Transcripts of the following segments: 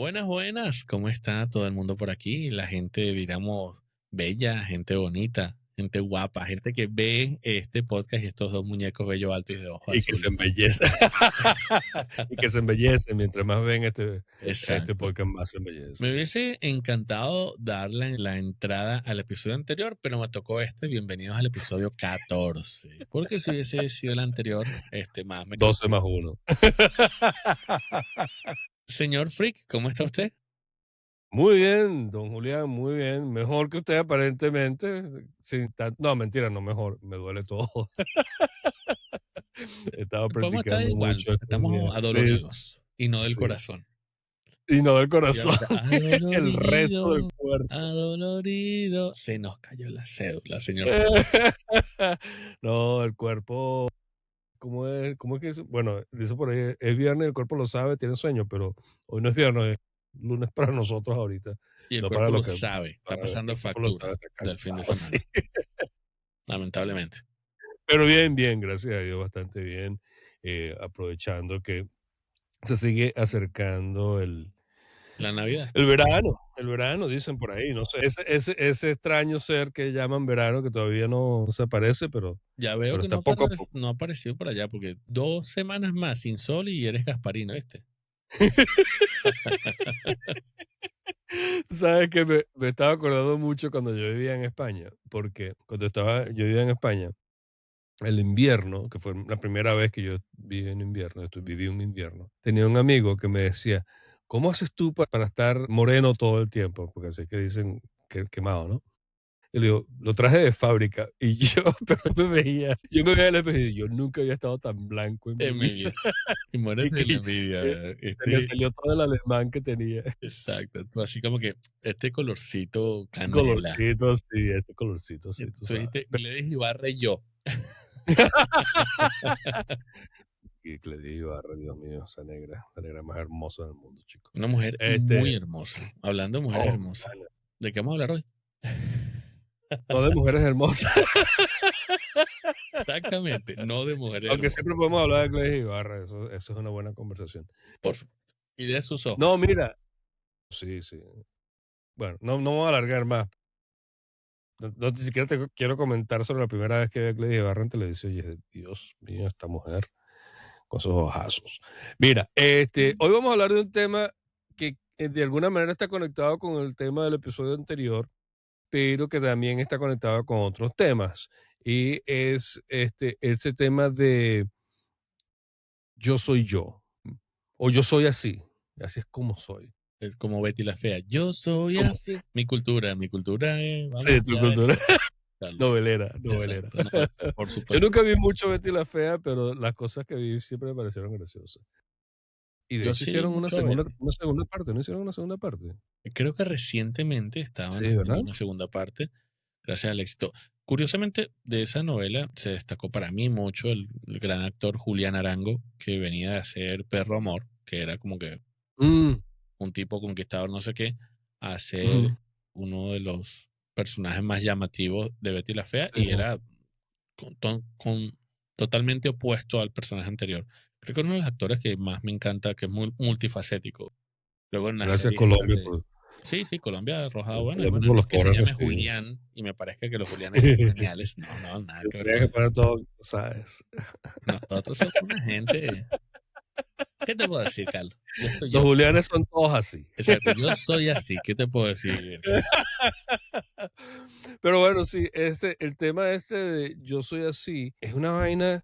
Buenas, buenas. ¿Cómo está todo el mundo por aquí? La gente, digamos, bella, gente bonita, gente guapa, gente que ve este podcast y estos dos muñecos bello altos y de ojos Y que se azules. embellece. Y que se embellece. Mientras más ven este Exacto. podcast, más se Me embellece. hubiese encantado darle la entrada al episodio anterior, pero me tocó este. Bienvenidos al episodio 14. Porque si hubiese sido el anterior, más me 12 complica. más uno. Señor Freak, ¿cómo está usted? Muy bien, don Julián, muy bien. Mejor que usted aparentemente. No, mentira, no mejor. Me duele todo. He estado Podemos estar practicando igual, mucho estos días. estamos Sí, adoloridos y no del sí. corazón. Y no del Y corazón. ahorita, El resto del adolorido, cuerpo. adolorido. Se nos cayó la cédula, señor. No, el cuerpo. ¿Cómo es que dice? Bueno, dice por ahí, es viernes, el cuerpo lo sabe, tiene sueño, pero hoy no es viernes, es lunes para nosotros ahorita, Y el no para cuerpo lo lo que sabe, está para pasando el cuerpo lo sabe, factura está del fin de cansado, sí. semana, lamentablemente. Pero bien, bien, gracias a Dios, bastante bien, aprovechando que se sigue acercando La Navidad. el verano, dicen por ahí, no sé, ese extraño ser que llaman verano, que todavía no se aparece, Ya veo pero que está poco a poco. no ha aparecido por allá, porque 2 semanas más sin sol y eres Gasparino, ¿viste? Sabes que me estaba acordando mucho cuando yo vivía en España, porque yo vivía en España, el invierno, que fue la primera vez que yo viví en invierno, viví un invierno, tenía un amigo que me decía, ¿cómo haces tú para estar moreno todo el tiempo? Porque así es que dicen que quemado, ¿no? Y le digo, lo traje de fábrica. Y yo, pero yo me veía al espejo y yo nunca había estado tan blanco en mi En mi vida. vida. Y mueres Y de la que envidia. se me salió todo el alemán que tenía. Exacto. Tú así como que este colorcito canela. Colorcito, sí, este colorcito, Y sí, tú tú sabes. dijiste Gladys Ibarra y yo. Y que le digo, Dios mío, esa negra, la negra más hermosa del mundo, chico. Una mujer Este, muy hermosa. Hablando de mujeres oh, hermosas. ¿De qué vamos a hablar hoy? no de mujeres hermosas, Exactamente, no de mujeres aunque hermosas. siempre podemos hablar de Gladys Ibarra, eso es una buena conversación. Por supuesto. Y de sus No, ojos. mira, sí, sí. Bueno, no voy a alargar más. No, ni siquiera te quiero comentar sobre la primera vez que vi a Gladys Ibarra en televisión. Y dije, Dios mío, esta mujer con sus ojazos. Mira, hoy vamos a hablar de un tema que de alguna manera está conectado con el tema del episodio anterior, pero que también está conectado con otros temas. Y es ese tema de yo soy yo, o yo soy así es como soy. Es como Betty la Fea. Yo soy Como, así. Mi cultura es, sí, vamos, tu ya de cultura listo, Carlos. novelera, novelera. Exacto, no, por Yo supuesto. nunca vi mucho Betty la Fea, pero las cosas que vi siempre me parecieron graciosas. Y de Yo hecho sí vi hicieron una mucho a segunda, Betty. una segunda parte, ¿no hicieron una segunda parte? Creo que recientemente estaban Sí, haciendo ¿verdad? una segunda parte, gracias al éxito. Curiosamente, de esa novela se destacó para mí mucho el gran actor Julián Arango, que venía de hacer Perro Amor, que era como que Mm, un tipo conquistador, no sé qué, a ser ujú, uno de los personajes más llamativos de Betty la Fea sí. y era totalmente opuesto al personaje anterior. Creo que uno de los actores que más me encanta, que es muy multifacético. Luego en las Gracias series estas Colombia de... Sí, sí, Colombia ha arrojado bueno. Y Colombia bueno, por no los es que se pobres llame recibidos. Julián y me parezca que los Julianes sean geniales. No, no, nada Yo que ver tenía con que eso. poner todo, tú sabes. Nosotros somos una gente... ¿Qué te puedo decir, Carlos? Yo soy Los yo. Julianes son todos así. Exacto, yo soy así. ¿Qué te puedo decir, Carlos? Pero bueno, sí, el tema ese de yo soy así, es una vaina,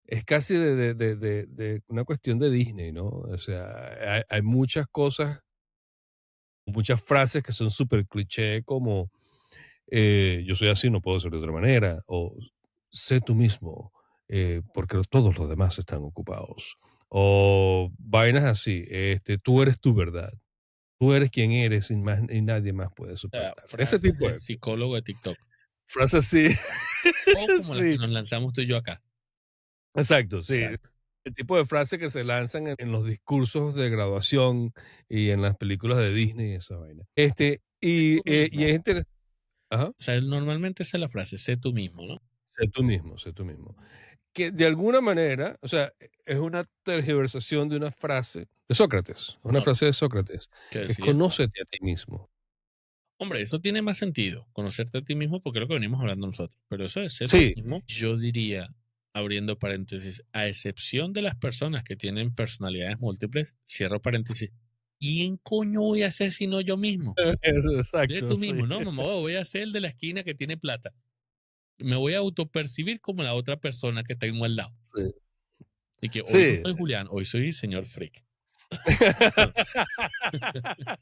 es casi de una cuestión de Disney, ¿no? O sea, hay muchas cosas, muchas frases que son súper cliché como yo soy así, no puedo ser de otra manera, o sé tú mismo, porque todos los demás están ocupados, o vainas así, tú eres tu verdad, tú eres quien eres y nadie más puede O sea, suplantar. Ese frases tipo de de psicólogo de TikTok. frases así, O como las que sí, nos lanzamos tú y yo acá. exacto, sí. Exacto. El tipo de frases que se lanzan en los discursos de graduación y en las películas de Disney y esa vaina. Sé tú Y mismo. es interesante. O sea, normalmente esa es la frase, sé tú mismo, ¿no? Sé tú mismo, sé tú mismo. que de alguna manera, o sea, es una tergiversación de una frase de Sócrates, una Ok, frase de Sócrates, ¿qué que es decía? conócete a ti mismo. Hombre, eso tiene más sentido, conocerte a ti mismo, porque es lo que venimos hablando nosotros. Pero eso de ser tú Sí, mismo, yo diría, abriendo paréntesis, a excepción de las personas que tienen personalidades múltiples, cierro paréntesis, ¿quién coño voy a ser si no yo mismo? De exacto, tú sí. mismo, no, mamá, voy a ser el de la esquina que tiene plata. Me voy a autopercibir como la otra persona que tengo al lado. Sí. Y que hoy no Sí. soy Julián, hoy soy señor Freak.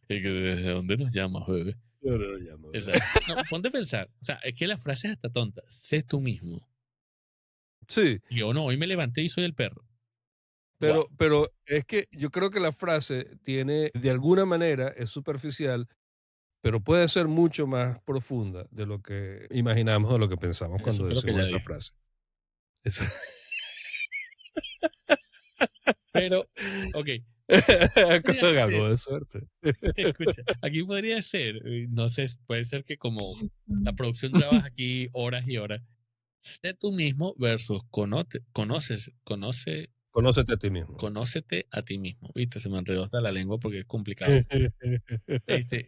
Y que desde dónde nos llamas, bebé. No, no, ya me veo. Exacto. No, ponte a pensar. O sea, es que la frase es hasta tonta. Sé tú mismo. Sí, Y yo no, hoy me levanté y soy el perro. Wow. pero es que yo creo que la frase tiene, de alguna manera, es superficial, pero puede ser mucho más profunda de lo que imaginamos, de lo que pensamos Eso cuando fue lo que decimos ella esa dijo. frase. Es- Pero, ok, podría Con algo ser, de suerte. escucha, aquí podría ser, no sé, puede ser que como la producción trabaja aquí horas y horas, sé tú mismo versus Conócete a ti mismo. conócete a ti mismo. Viste, se me enredó hasta la lengua porque es complicado. Este,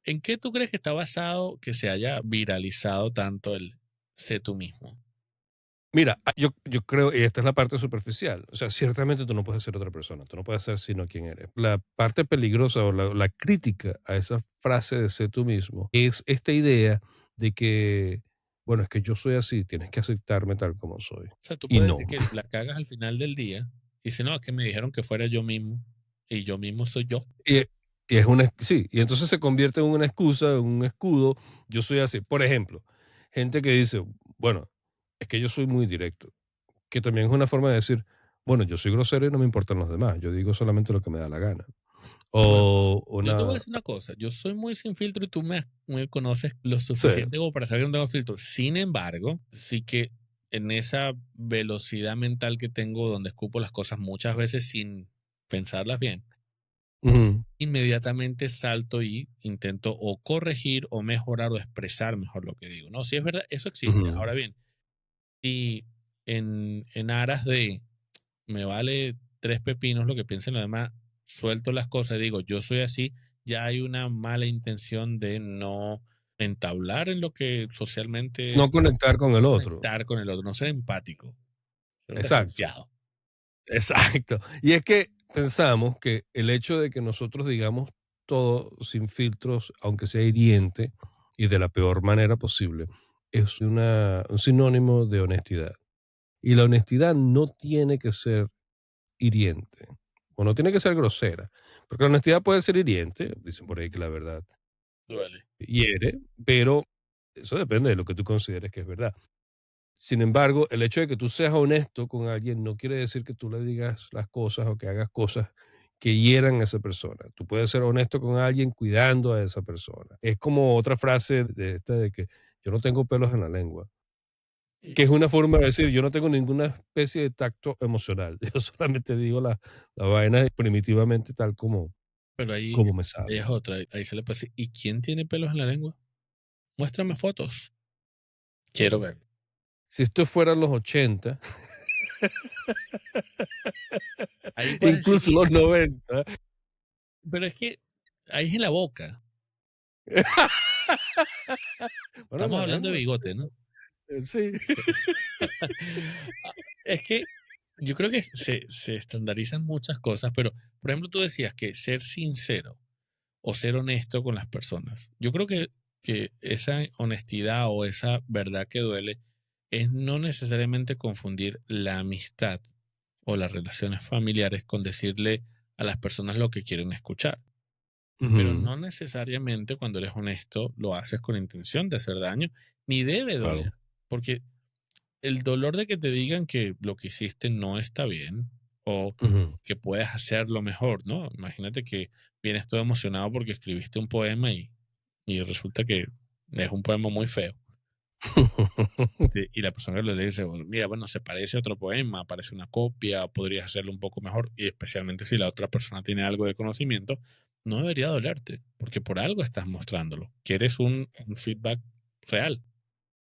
¿En qué tú crees que está basado que se haya viralizado tanto el sé tú mismo? Mira, yo creo, y esta es la parte superficial, o sea, ciertamente tú no puedes ser otra persona, tú no puedes ser sino quien eres. La parte peligrosa o la crítica a esa frase de sé tú mismo es esta idea de que, bueno, es que yo soy así, tienes que aceptarme tal como soy. O sea, tú Y puedes no. decir que la cagas al final del día y dices, no, es que me dijeron que fuera yo mismo y yo mismo soy yo. Y, y es una, sí, y entonces se convierte en una excusa, en un escudo, yo soy así. Por ejemplo, gente que dice, bueno, es que yo soy muy directo, que también es una forma de decir, bueno, yo soy grosero y no me importan los demás, yo digo solamente lo que me da la gana. Bueno, O yo te voy a una, decir una cosa, yo soy muy sin filtro y tú me conoces lo sí, suficiente como para saber que no tengo filtro. Sin embargo, sí que en esa velocidad mental que tengo donde escupo las cosas muchas veces sin pensarlas bien, ujú, inmediatamente salto y intento o corregir o mejorar o expresar mejor lo que digo. No, sí es verdad, eso existe. ujú. Ahora bien, si en aras de me vale tres pepinos lo que piensen los demás, suelto las cosas y digo, yo soy así, ya hay una mala intención de no entablar en lo que socialmente No es conectar con el otro. conectar con el otro, no ser empático, ser un Exacto, desgraciado. exacto. Y es que pensamos que el hecho de que nosotros digamos todo sin filtros, aunque sea hiriente y de la peor manera posible, es un sinónimo de honestidad. Y la honestidad no tiene que ser hiriente, o no tiene que ser grosera, porque la honestidad puede ser hiriente, dicen por ahí que la verdad Duele. hiere, pero eso depende de lo que tú consideres que es verdad. Sin embargo, el hecho de que tú seas honesto con alguien no quiere decir que tú le digas las cosas o que hagas cosas que hieran a esa persona. Tú puedes ser honesto con alguien cuidando a esa persona. Es como otra frase de esta de que yo no tengo pelos en la lengua, que es una forma de decir yo no tengo ninguna especie de tacto emocional. Yo solamente digo la vaina primitivamente tal Pero como me ahí sale. es otra, ahí se le puede decir, ¿y quién tiene pelos en la lengua? Muéstrame fotos. Quiero Bueno, ver. si esto fueran los 80, Ahí puedes decir, incluso los 90. pero es que ahí es en la boca. Bueno, Estamos no, hablando de déjame, bigote, ¿no? sí. Ah, es que yo creo que se estandarizan muchas cosas, pero por ejemplo tú decías que ser sincero o ser honesto con las personas. Yo creo que esa honestidad o esa verdad que duele es no necesariamente confundir la amistad o las relaciones familiares con decirle a las personas lo que quieren escuchar. Pero Ujú, no necesariamente cuando eres honesto lo haces con intención de hacer daño, ni debe claro. doler, porque el dolor de que te digan que lo que hiciste no está bien o Ujú. que puedes hacerlo mejor, ¿no? Imagínate que vienes todo emocionado porque escribiste un poema y resulta que es un poema muy feo. Y la persona le dice, bueno, mira, bueno, se parece a otro poema, parece una copia, podrías hacerlo un poco mejor, y especialmente si la otra persona tiene algo de conocimiento, no debería dolerte, porque por algo estás mostrándolo, quieres un feedback real.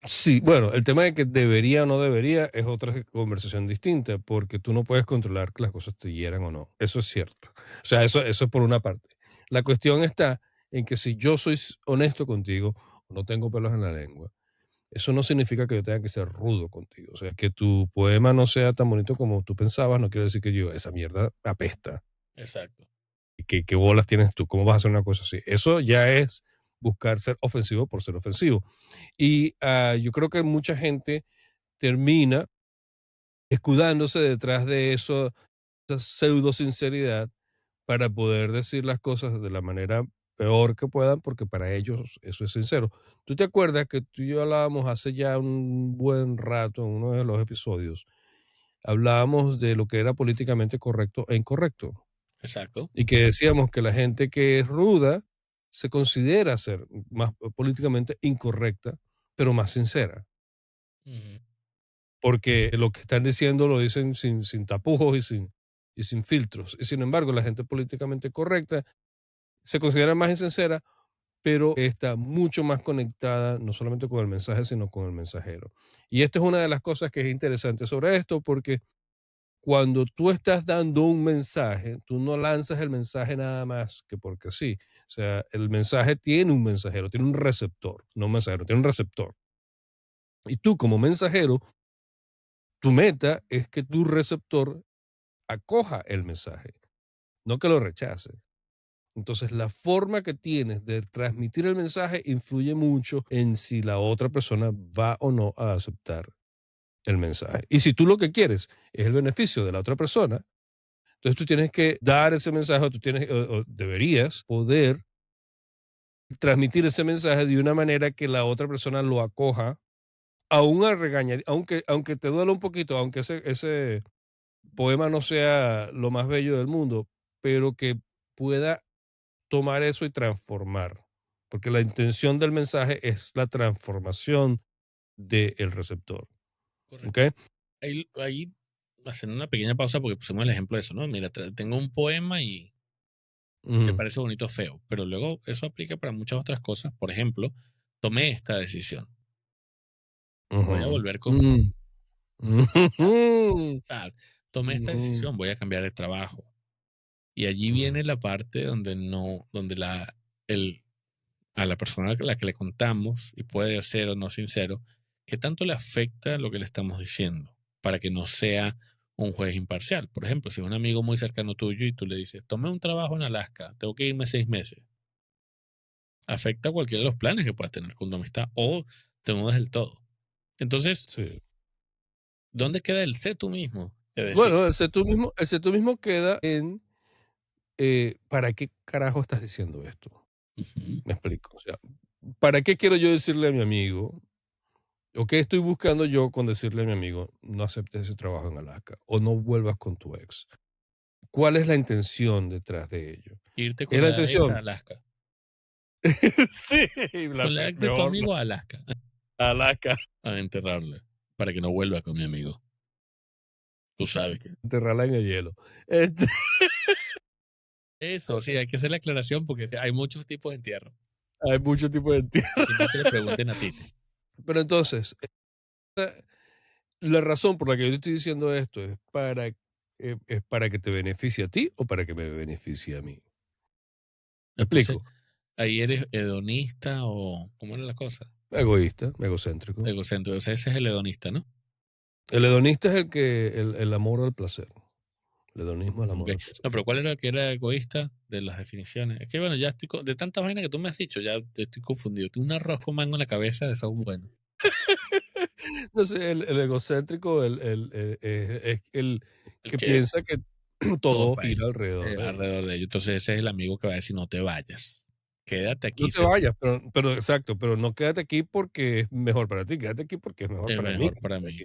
Sí, bueno, el tema de que debería o no debería es otra conversación distinta, porque tú no puedes controlar que las cosas te hieran o no. Eso es cierto. O sea, eso es por una parte. La cuestión está en que si yo soy honesto contigo, no tengo pelos en la lengua, eso no significa que yo tenga que ser rudo contigo. O sea, que tu poema no sea tan bonito como tú pensabas, no quiere decir que yo, esa mierda apesta. Exacto. ¿Y qué bolas tienes tú? ¿Cómo vas a hacer una cosa así? Eso ya es buscar ser ofensivo por ser ofensivo. Y yo creo que mucha gente termina escudándose detrás de eso, esa pseudo sinceridad para poder decir las cosas de la manera peor que puedan, porque para ellos eso es sincero. ¿Tú te acuerdas que tú y yo hablábamos hace ya un buen rato en uno de los episodios? Hablábamos de lo que era políticamente correcto e incorrecto. Exacto. Y que decíamos que la gente que es ruda se considera ser más políticamente incorrecta, pero más sincera. Ujú. Porque lo que están diciendo lo dicen sin tapujos y sin filtros. Y sin embargo, la gente políticamente correcta se considera más insincera, pero está mucho más conectada no solamente con el mensaje, sino con el mensajero. Y esta es una de las cosas que es interesante sobre esto, porque cuando tú estás dando un mensaje, tú no lanzas el mensaje nada más que porque sí. O sea, el mensaje tiene un mensajero, tiene un receptor, no un mensajero, tiene un receptor. Y tú como mensajero, tu meta es que tu receptor acoja el mensaje, no que lo rechace. Entonces, la forma que tienes de transmitir el mensaje influye mucho en si la otra persona va o no a aceptar el mensaje. Y si tú lo que quieres es el beneficio de la otra persona, entonces tú tienes que dar ese mensaje, o tú tienes, o deberías poder transmitir ese mensaje de una manera que la otra persona lo acoja, aún a regañar, aunque te duela un poquito, aunque ese poema no sea lo más bello del mundo, pero que pueda tomar eso y transformar, porque la intención del mensaje es la transformación del receptor, ¿ok? Correcto. Ahí, haciendo una pequeña pausa porque pusimos el ejemplo de eso, ¿no? Mira, tengo un poema y te Ujú, parece bonito o feo, pero luego eso aplica para muchas otras cosas. Por ejemplo, tomé esta decisión. Voy a ujú, volver con mi mm, ujú, tal. Tomé esta ujú, decisión, voy a cambiar de trabajo. Y allí ujú, viene la parte donde no, donde el, a la persona a la que le contamos, y puede ser o no sincero, qué tanto le afecta lo que le estamos diciendo, para que no sea un juez imparcial. Por ejemplo, si es un amigo muy cercano tuyo y tú le dices, tomé un trabajo en Alaska, tengo que irme 6 meses, afecta cualquiera de los planes que puedas tener con tu amistad o te mudas del todo. Entonces, sí. ¿dónde queda el sé tú mismo? Es decir, Bueno, ese tú mismo queda en, ¿para qué carajo estás diciendo esto? ujú, Me explico. O sea, ¿para qué quiero yo decirle a mi amigo? ¿O qué estoy buscando yo con decirle a mi amigo, no aceptes ese trabajo en Alaska o no vuelvas con tu ex? ¿Cuál es la intención detrás de ello? irte ¿Es con la la ex a intención? Alaska, Sí, con la ex de tu mejor no. amigo a Alaska, Alaska, a enterrarle, para que no vuelva con mi amigo. Tú sabes que enterrarla en el hielo. Este, eso, sí, hay que hacer la aclaración porque hay muchos tipos de entierro. hay muchos tipos de Y si no, que le pregunten a Tite. Pero entonces, la razón por la que yo te estoy diciendo esto es para que te beneficie a ti o para que me beneficie a mí. ¿Me Entonces, explico? ahí eres hedonista o, ¿cómo era la cosa? Egoísta, egocéntrico. Egocéntrico. O sea, ese es el hedonista, ¿no? El hedonista es el amor al placer. El hedonismo es el Ok. amor al placer. No, pero ¿cuál era el que era egoísta de las definiciones? Es que bueno, ya estoy, de tantas vainas que tú me has dicho, ya estoy confundido. Tengo un arroz con mango en la cabeza de esos buenos. No sé, el egocéntrico, es el El que que piensa que todo todo para gira él, alrededor de él. alrededor de ellos. Entonces ese es el amigo que va a decir, no te vayas. Quédate No aquí, te sé tú. vayas, pero exacto, pero no quédate aquí porque es mejor para ti, quédate aquí porque es mejor Es para mí mejor que para estés aquí. mí,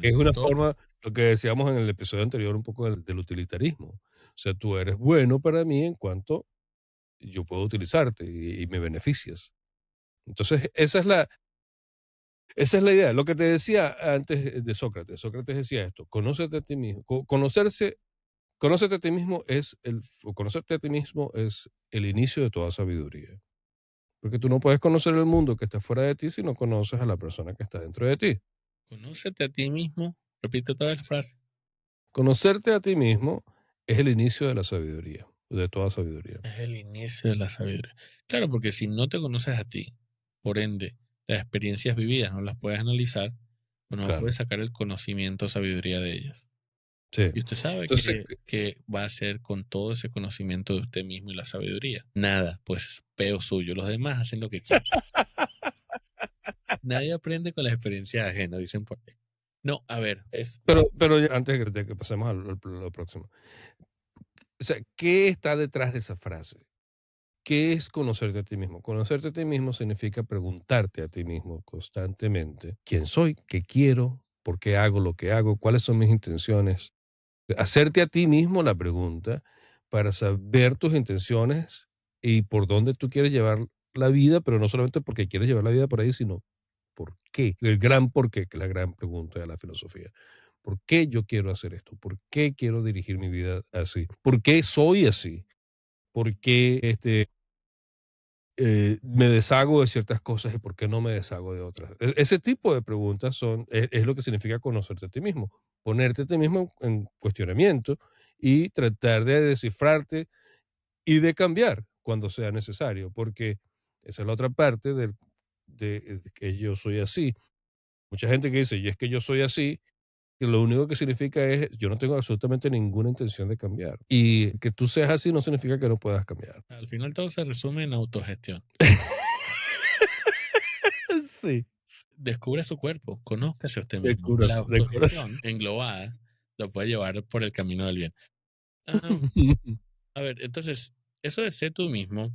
Que es exactamente. una Todo, forma, lo que decíamos en el episodio anterior, un poco del utilitarismo. O sea, tú eres bueno para mí en cuanto yo puedo utilizarte y me beneficias. Entonces, esa es la idea. Lo que te decía antes de Sócrates. Sócrates decía esto: conócete a ti mismo. Conócete a ti mismo o conocerte a ti mismo es el inicio de toda sabiduría. Porque tú no puedes conocer el mundo que está fuera de ti si no conoces a la persona que está dentro de ti. Conócete a ti mismo. Repite otra vez la frase. Conocerte a ti mismo es el inicio de la sabiduría, de toda sabiduría. Es el inicio de la sabiduría. Claro, porque si no te conoces a ti, por ende, las experiencias vividas no las puedes analizar, pues no Claro, puedes sacar el conocimiento o sabiduría de ellas. sí. Y usted sabe Entonces, que va a hacer con todo ese conocimiento de usted mismo y la sabiduría. Nada, pues es peo suyo. Los demás hacen lo que quieren. Nadie aprende con las experiencias ajenas, dicen por ahí. No, a ver, pero antes de que pasemos a lo próximo. O sea, ¿qué está detrás de esa frase? ¿Qué es conocerte a ti mismo? Conocerte a ti mismo significa preguntarte a ti mismo constantemente, ¿quién soy? ¿Qué quiero? ¿Por qué hago lo que hago? ¿Cuáles son mis intenciones? Hacerte a ti mismo la pregunta para saber tus intenciones y por dónde tú quieres llevar la vida, pero no solamente porque quieres llevar la vida por ahí, sino por qué. El gran por qué, que es la gran pregunta de la filosofía. ¿Por qué yo quiero hacer esto? ¿Por qué quiero dirigir mi vida así? ¿Por qué soy así? ¿Por qué me deshago de ciertas cosas y por qué no me deshago de otras? Ese tipo de preguntas es lo que significa conocerte a ti mismo, ponerte a ti mismo en cuestionamiento y tratar de descifrarte y de cambiar cuando sea necesario, porque esa es la otra parte de que yo soy así. Mucha gente que dice, y es que yo soy así, que lo único que significa es, yo no tengo absolutamente ninguna intención de cambiar. Y que tú seas así no significa que no puedas cambiar. al final todo se resume en autogestión. Sí, Descubre su cuerpo, conózcase a usted de mismo. La corazón, de corazón. autogestión englobada lo puede llevar por el camino del bien. Am, a ver, entonces, eso de ser tú mismo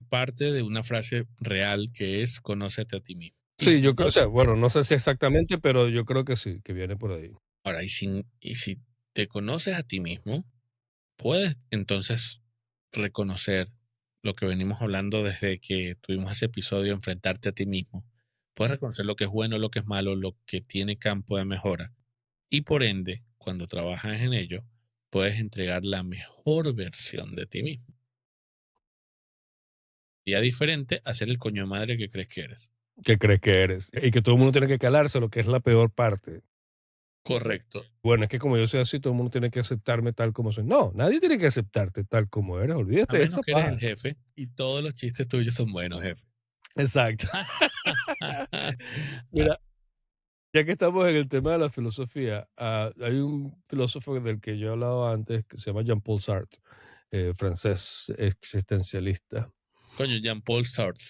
parte de una frase real que es conócete a ti mismo. Y Sí, si yo creo, no o sea, bueno, no sé si exactamente, pero yo creo que sí, que viene por ahí. ahora, y si te conoces a ti mismo, puedes entonces reconocer lo que venimos hablando desde que tuvimos ese episodio, enfrentarte a ti mismo. Puedes reconocer lo que es bueno, lo que es malo, lo que tiene campo de mejora. Y por ende, cuando trabajas en ello, puedes entregar la mejor versión de ti mismo. Y a diferente a ser el coño de madre que crees que eres. ¿Qué crees que eres? Y que todo el mundo tiene que calarse, lo que es la peor parte. Correcto. Bueno, es que como yo soy así, todo el mundo tiene que aceptarme tal como soy. No, nadie tiene que aceptarte tal como eres. A Olvídate de menos esa que eres el paja. jefe y todos los chistes tuyos son buenos, jefe. Exacto. Mira, ya que estamos en el tema de la filosofía, hay un filósofo del que yo he hablado antes que se llama Jean-Paul Sartre, francés existencialista. Coño, Jean-Paul Sartre.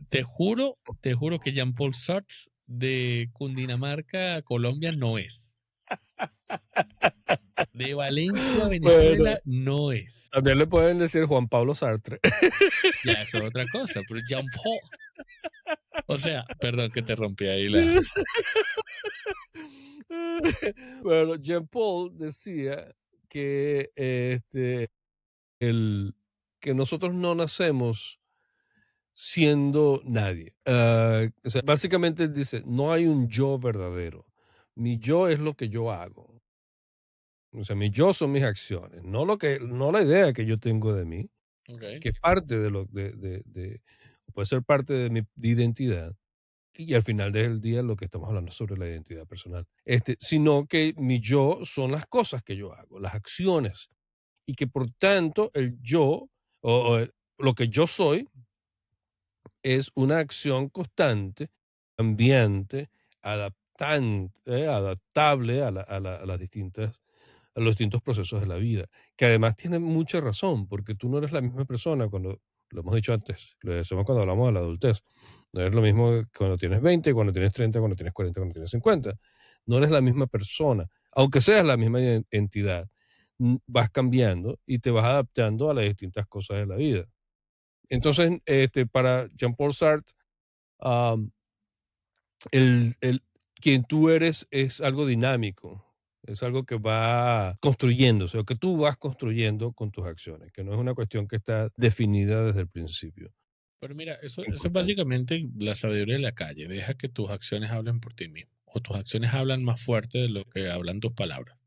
Te juro que Jean-Paul Sartre de Cundinamarca a Colombia no es. De Valencia a Bueno, Venezuela no es. también le pueden decir Juan Pablo Sartre. Ya eso es otra cosa, pero Jean-Paul. O sea, perdón que te rompí ahí la. Bueno, Jean Paul decía que, el, que nosotros no nacemos siendo nadie. O sea, básicamente él dice, no hay un yo verdadero. Mi yo es lo que yo hago. O sea, mi yo son mis acciones, no la idea que yo tengo de mí, Ok. que es parte puede ser parte de mi identidad. Y al final del día lo que estamos hablando es sobre la identidad personal. Sino que mi yo son las cosas que yo hago, las acciones. Y que por tanto el yo, lo que yo soy, es una acción constante, cambiante, adaptable a los distintos procesos de la vida. Que además tiene mucha razón, porque tú no eres la misma persona cuando, lo hemos dicho antes, lo decimos cuando hablamos de la adultez. No eres lo mismo cuando tienes 20, cuando tienes 30, cuando tienes 40, cuando tienes 50. No eres la misma persona, aunque seas la misma entidad. Vas cambiando y te vas adaptando a las distintas cosas de la vida. Entonces, para Jean-Paul Sartre, am, quien tú eres es algo dinámico, es algo que va construyéndose, o que tú vas construyendo con tus acciones, que no es una cuestión que está definida desde el principio. Pero mira, eso es Importante. básicamente la sabiduría de la calle. Deja que tus acciones hablen por ti mismo. O tus acciones hablan más fuerte de lo que hablan tus palabras.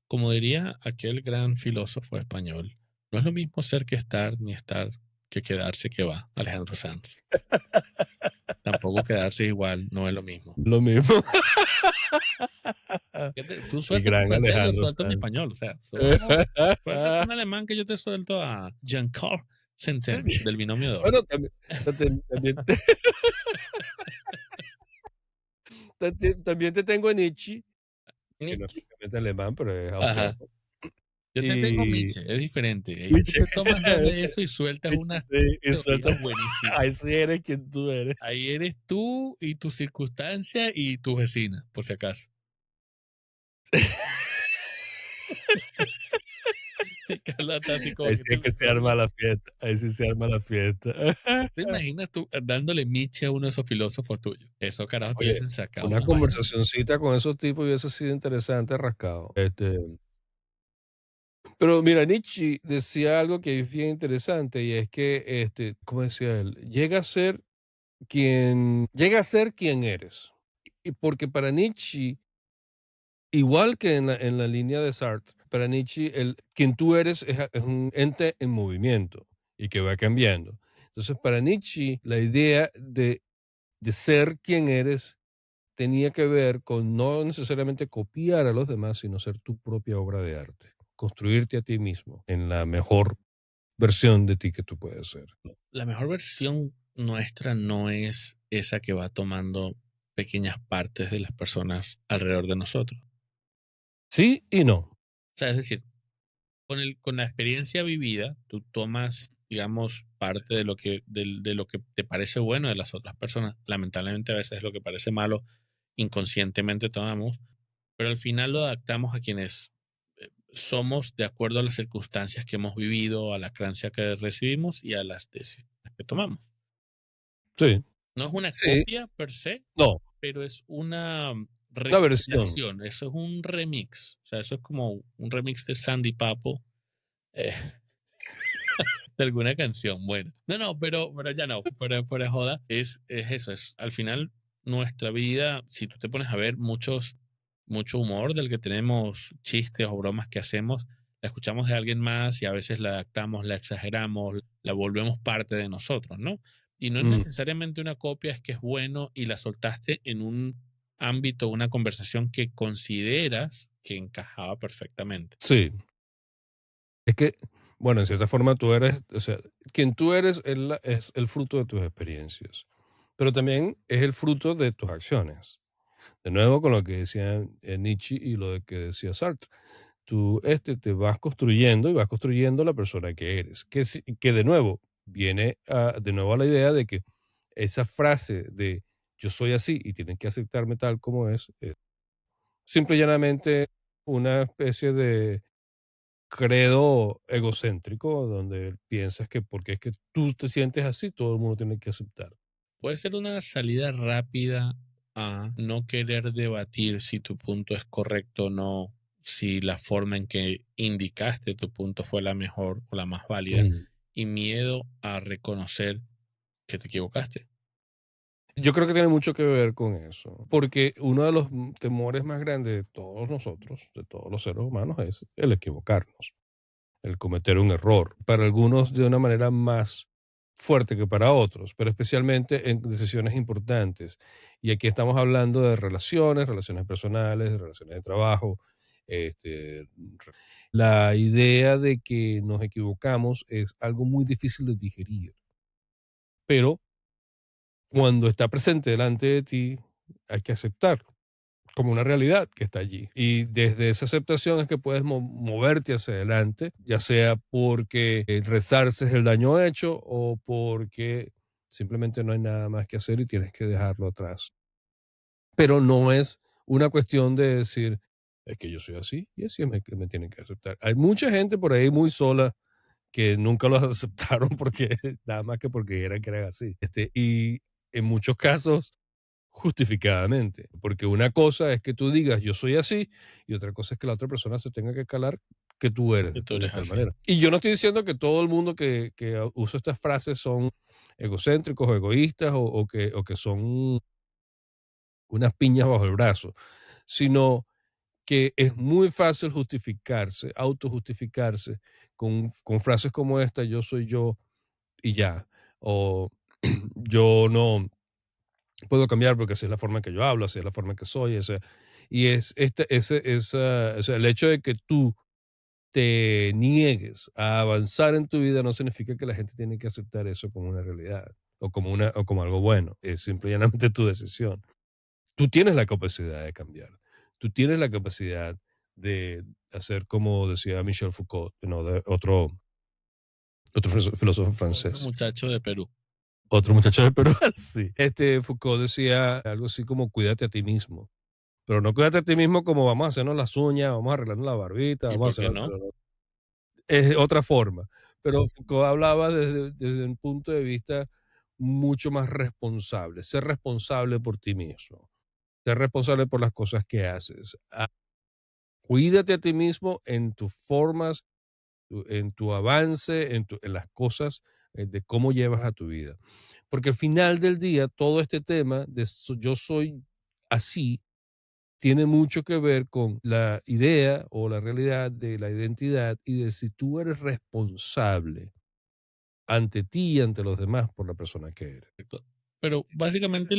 Como diría aquel gran filósofo español, no es lo mismo ser que estar, ni estar que quedarse que va, Alejandro Sanz. Tampoco quedarse igual, no es lo mismo. Lo mismo. Fíjate, tú El sueltas tu gran francés, yo Alejandro suelto mi Sanz. español. O sea, suéltate un alemán que yo te suelto a Jean-Claude Centeno, del Binomio de Oro. Bueno, también también te tengo a Nietzsche, que no es Nietzsche. propiamente alemán, pero es Ajá. austriaco. Yo te tengo Y Nietzsche, es diferente. Ahí tú Nietzsche, te tomas dos de eso y sueltas Nietzsche, unas sí, y teorías suelta, buenísimas. ahí sí eres quien tú eres. Ahí eres tú y tu circunstancia y tu vecina, por si acaso. Y Carla está así como Ahí que sí es tú que se arma sabías. la fiesta, ahí sí se arma la fiesta. ¿Te imaginas tú dándole Nietzsche a uno de esos filósofos tuyos? Esos carajos te Oye, hubiesen sacado una unas vainas. conversacioncita con esos tipos hubiese sido interesante, rascado. Pero mira, Nietzsche decía algo que es bien interesante y es que, ¿cómo decía él? Llega a ser quien eres. Y porque para Nietzsche, igual que en la línea de Sartre, para Nietzsche, quien tú eres es un ente en movimiento y que va cambiando. Entonces, para Nietzsche, la idea de ser quien eres tenía que ver con no necesariamente copiar a los demás, sino ser tu propia obra de arte, construirte a ti mismo en la mejor versión de ti que tú puedes ser. La mejor versión nuestra no es esa que va tomando pequeñas partes de las personas alrededor de nosotros. Sí y no. O sea, es decir, con la experiencia vivida, tú tomas, digamos, parte de lo que te parece bueno de las otras personas. Lamentablemente a veces es lo que parece malo, inconscientemente tomamos, pero al final lo adaptamos a quienes somos de acuerdo a las circunstancias que hemos vivido, a la creencia que recibimos y a las decisiones que tomamos. Sí, No es una sí, copia per se, no, pero es una la versión. recopilación, eso es un remix, o sea, eso es como un remix de Sandy Papo, eh, de alguna canción, bueno. No, no, pero ya no, fuera de joda, es eso, es al final nuestra vida, si tú te pones a ver mucho humor del que tenemos, chistes o bromas que hacemos, la escuchamos de alguien más y a veces la adaptamos, la exageramos, la volvemos parte de nosotros, ¿no? Y no es Mm, necesariamente una copia, es que es bueno y la soltaste en un ámbito, una conversación que consideras que encajaba perfectamente. sí, es que, bueno, en cierta forma tú eres, o sea, quien tú eres es el fruto de tus experiencias, pero también es el fruto de tus acciones. De nuevo con lo que decía Nietzsche y lo de que decía Sartre. Tú te vas construyendo y vas construyendo la persona que eres. Que de nuevo viene de nuevo a la idea de que esa frase de yo soy así y tienen que aceptarme tal como es simple y llanamente una especie de credo egocéntrico donde piensas que porque es que tú te sientes así, todo el mundo tiene que aceptar. Puede ser una salida rápida a no querer debatir si tu punto es correcto o no, si la forma en que indicaste tu punto fue la mejor o la más válida, Mm. y miedo a reconocer que te equivocaste. Yo creo que tiene mucho que ver con eso, porque uno de los temores más grandes de todos nosotros, de todos los seres humanos, es el equivocarnos, el cometer un error. Para algunos de una manera más fuerte que para otros, pero especialmente en decisiones importantes. Y aquí estamos hablando de relaciones personales, relaciones de trabajo. Este, la idea de que nos equivocamos es algo muy difícil de digerir, pero cuando está presente delante de ti, hay que aceptarlo como una realidad que está allí. Y desde esa aceptación es que puedes moverte hacia adelante, ya sea porque rezarse es el daño hecho o porque simplemente no hay nada más que hacer y tienes que dejarlo atrás. Pero no es una cuestión de decir, es que yo soy así y así es que me tienen que aceptar. Hay mucha gente por ahí muy sola que nunca los aceptaron porque nada más que porque eran que eran así. Y en muchos casos justificadamente, porque una cosa es que tú digas yo soy así y otra cosa es que la otra persona se tenga que calar que tú eres Que tú de eres tal así. manera. Y yo no estoy diciendo que todo el mundo que usa estas frases son egocéntricos o egoístas o que son unas piñas bajo el brazo, sino que es muy fácil justificarse, autojustificarse con frases como esta, yo soy yo, y ya. O yo no puedo cambiar porque así es la forma en que yo hablo, así es la forma en que soy. Y o sea, el hecho de que tú te niegues a avanzar en tu vida no significa que la gente tiene que aceptar eso como una realidad o como algo bueno. Es simple y llanamente tu decisión. Tú tienes la capacidad de cambiar. Tú tienes la capacidad de hacer como decía Michel Foucault, no, de otro filósofo Otro francés. muchacho de Perú. Otro muchacho de Perú, sí. Foucault decía algo así como cuídate a ti mismo. Pero no cuídate a ti mismo como vamos a hacernos las uñas, vamos a arreglarnos la barbita, ¿Y vamos a por qué hacernos el no? pelo. No. Es otra forma. Pero Foucault hablaba desde un punto de vista mucho más responsable. Ser responsable por ti mismo. Ser responsable por las cosas que haces. Cuídate a ti mismo en tus formas, en tu avance, en las cosas de cómo llevas a tu vida. Porque al final del día, todo este tema de yo soy así, tiene mucho que ver con la idea o la realidad de la identidad y de si tú eres responsable ante ti y ante los demás por la persona que eres. Correcto. Pero básicamente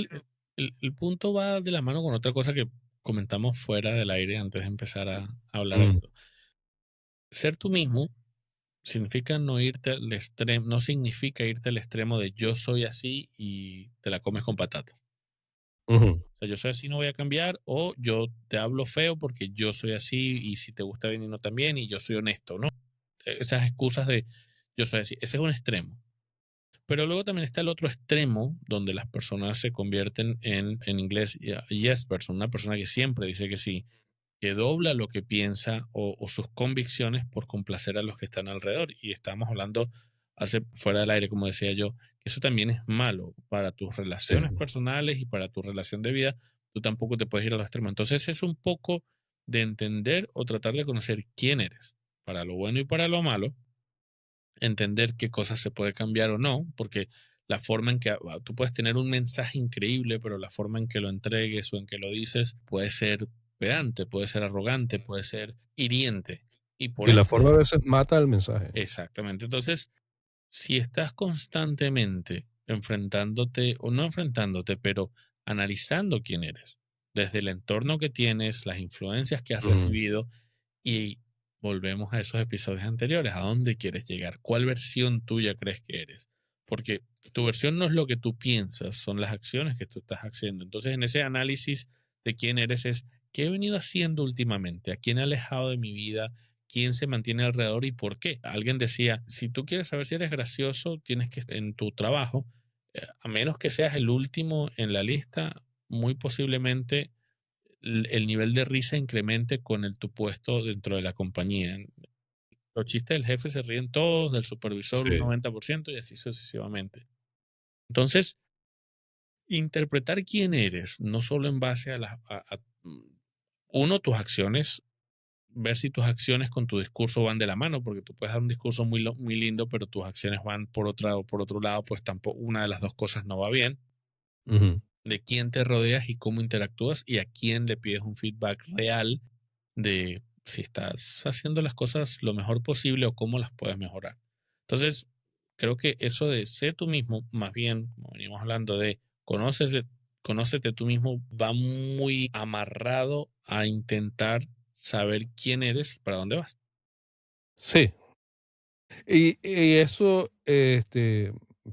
el punto va de la mano con otra cosa que comentamos fuera del aire antes de empezar a hablar de Mm, esto. Ser tú mismo significa no irte al extremo, no significa irte al extremo de yo soy así y te la comes con patatas. ujú, O sea, yo soy así, no voy a cambiar, o yo te hablo feo porque yo soy así y si te gusta bien y no también, y yo soy honesto, ¿no? Esas excusas de yo soy así, ese es un extremo. Pero luego también está el otro extremo, donde las personas se convierten en inglés, yes person, una persona que siempre dice que sí, que dobla lo que piensa o sus convicciones por complacer a los que están alrededor. Y estamos hablando hace fuera del aire, como decía yo, que eso también es malo para tus sí, relaciones personales y para tu relación de vida. Tú tampoco te puedes ir al extremo. Entonces es un poco de entender o tratar de conocer quién eres, para lo bueno y para lo malo, entender qué cosas se puede cambiar o no, porque la forma en que tú puedes tener un mensaje increíble, pero la forma en que lo entregues o en que lo dices puede ser pedante, puede ser arrogante, puede ser hiriente. Y por y la forma ende, a veces mata el mensaje. exactamente. Entonces, si estás constantemente enfrentándote, o no enfrentándote, pero analizando quién eres, desde el entorno que tienes, las influencias que has Ujú, recibido, y volvemos a esos episodios anteriores, ¿a dónde quieres llegar? ¿Cuál versión tuya crees que eres? Porque tu versión no es lo que tú piensas, son las acciones que tú estás haciendo. Entonces, en ese análisis de quién eres es qué he venido haciendo últimamente, a quién he alejado de mi vida, quién se mantiene alrededor y por qué. Alguien decía, si tú quieres saber si eres gracioso, tienes que en tu trabajo, a menos que seas el último en la lista, muy posiblemente el nivel de risa incremente con tu puesto dentro de la compañía. Los chistes del jefe se ríen todos, del supervisor un sí, 90% y así sucesivamente. Entonces, interpretar quién eres, no solo en base a uno, tus acciones, ver si tus acciones con tu discurso van de la mano, porque tú puedes dar un discurso muy lindo, pero tus acciones van por otro lado, pues tampoco una de las dos cosas no va bien. ujú. De quién te rodeas y cómo interactúas y a quién le pides un feedback real de si estás haciendo las cosas lo mejor posible o cómo las puedes mejorar. Entonces, creo que eso de ser tú mismo, más bien, como venimos hablando de conócete tú mismo, va muy amarrado a intentar saber quién eres y para dónde vas. Sí, y eso,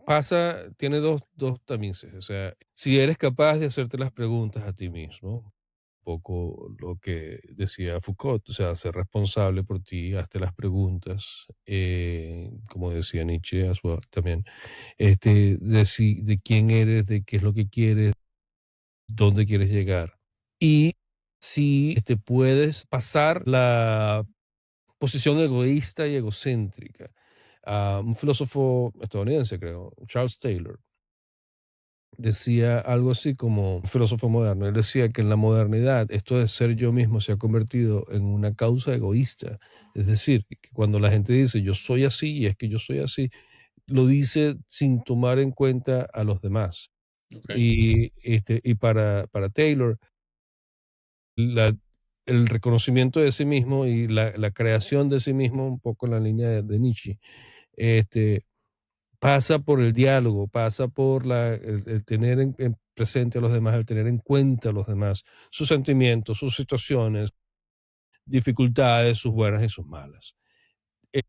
pasa, tiene dos tamices, o sea, si eres capaz de hacerte las preguntas a ti mismo, un poco lo que decía Foucault, o sea, ser responsable por ti, hazte las preguntas, como decía Nietzsche también, de quién eres, de qué es lo que quieres, dónde quieres llegar. Y si te puedes pasar la posición egoísta y egocéntrica. Un filósofo estadounidense, creo, Charles Taylor, decía algo así como un filósofo moderno. Él decía que en la modernidad esto de ser yo mismo se ha convertido en una causa egoísta. Es decir, que cuando la gente dice yo soy así y es que yo soy así, lo dice sin tomar en cuenta a los demás. Ok. Y para Taylor, la- el reconocimiento de sí mismo y la creación de sí mismo, un poco en la línea de Nietzsche, este, pasa por el diálogo, pasa por el tener en presente a los demás, el tener en cuenta a los demás, sus sentimientos, sus situaciones, dificultades, sus buenas y sus malas. Eh,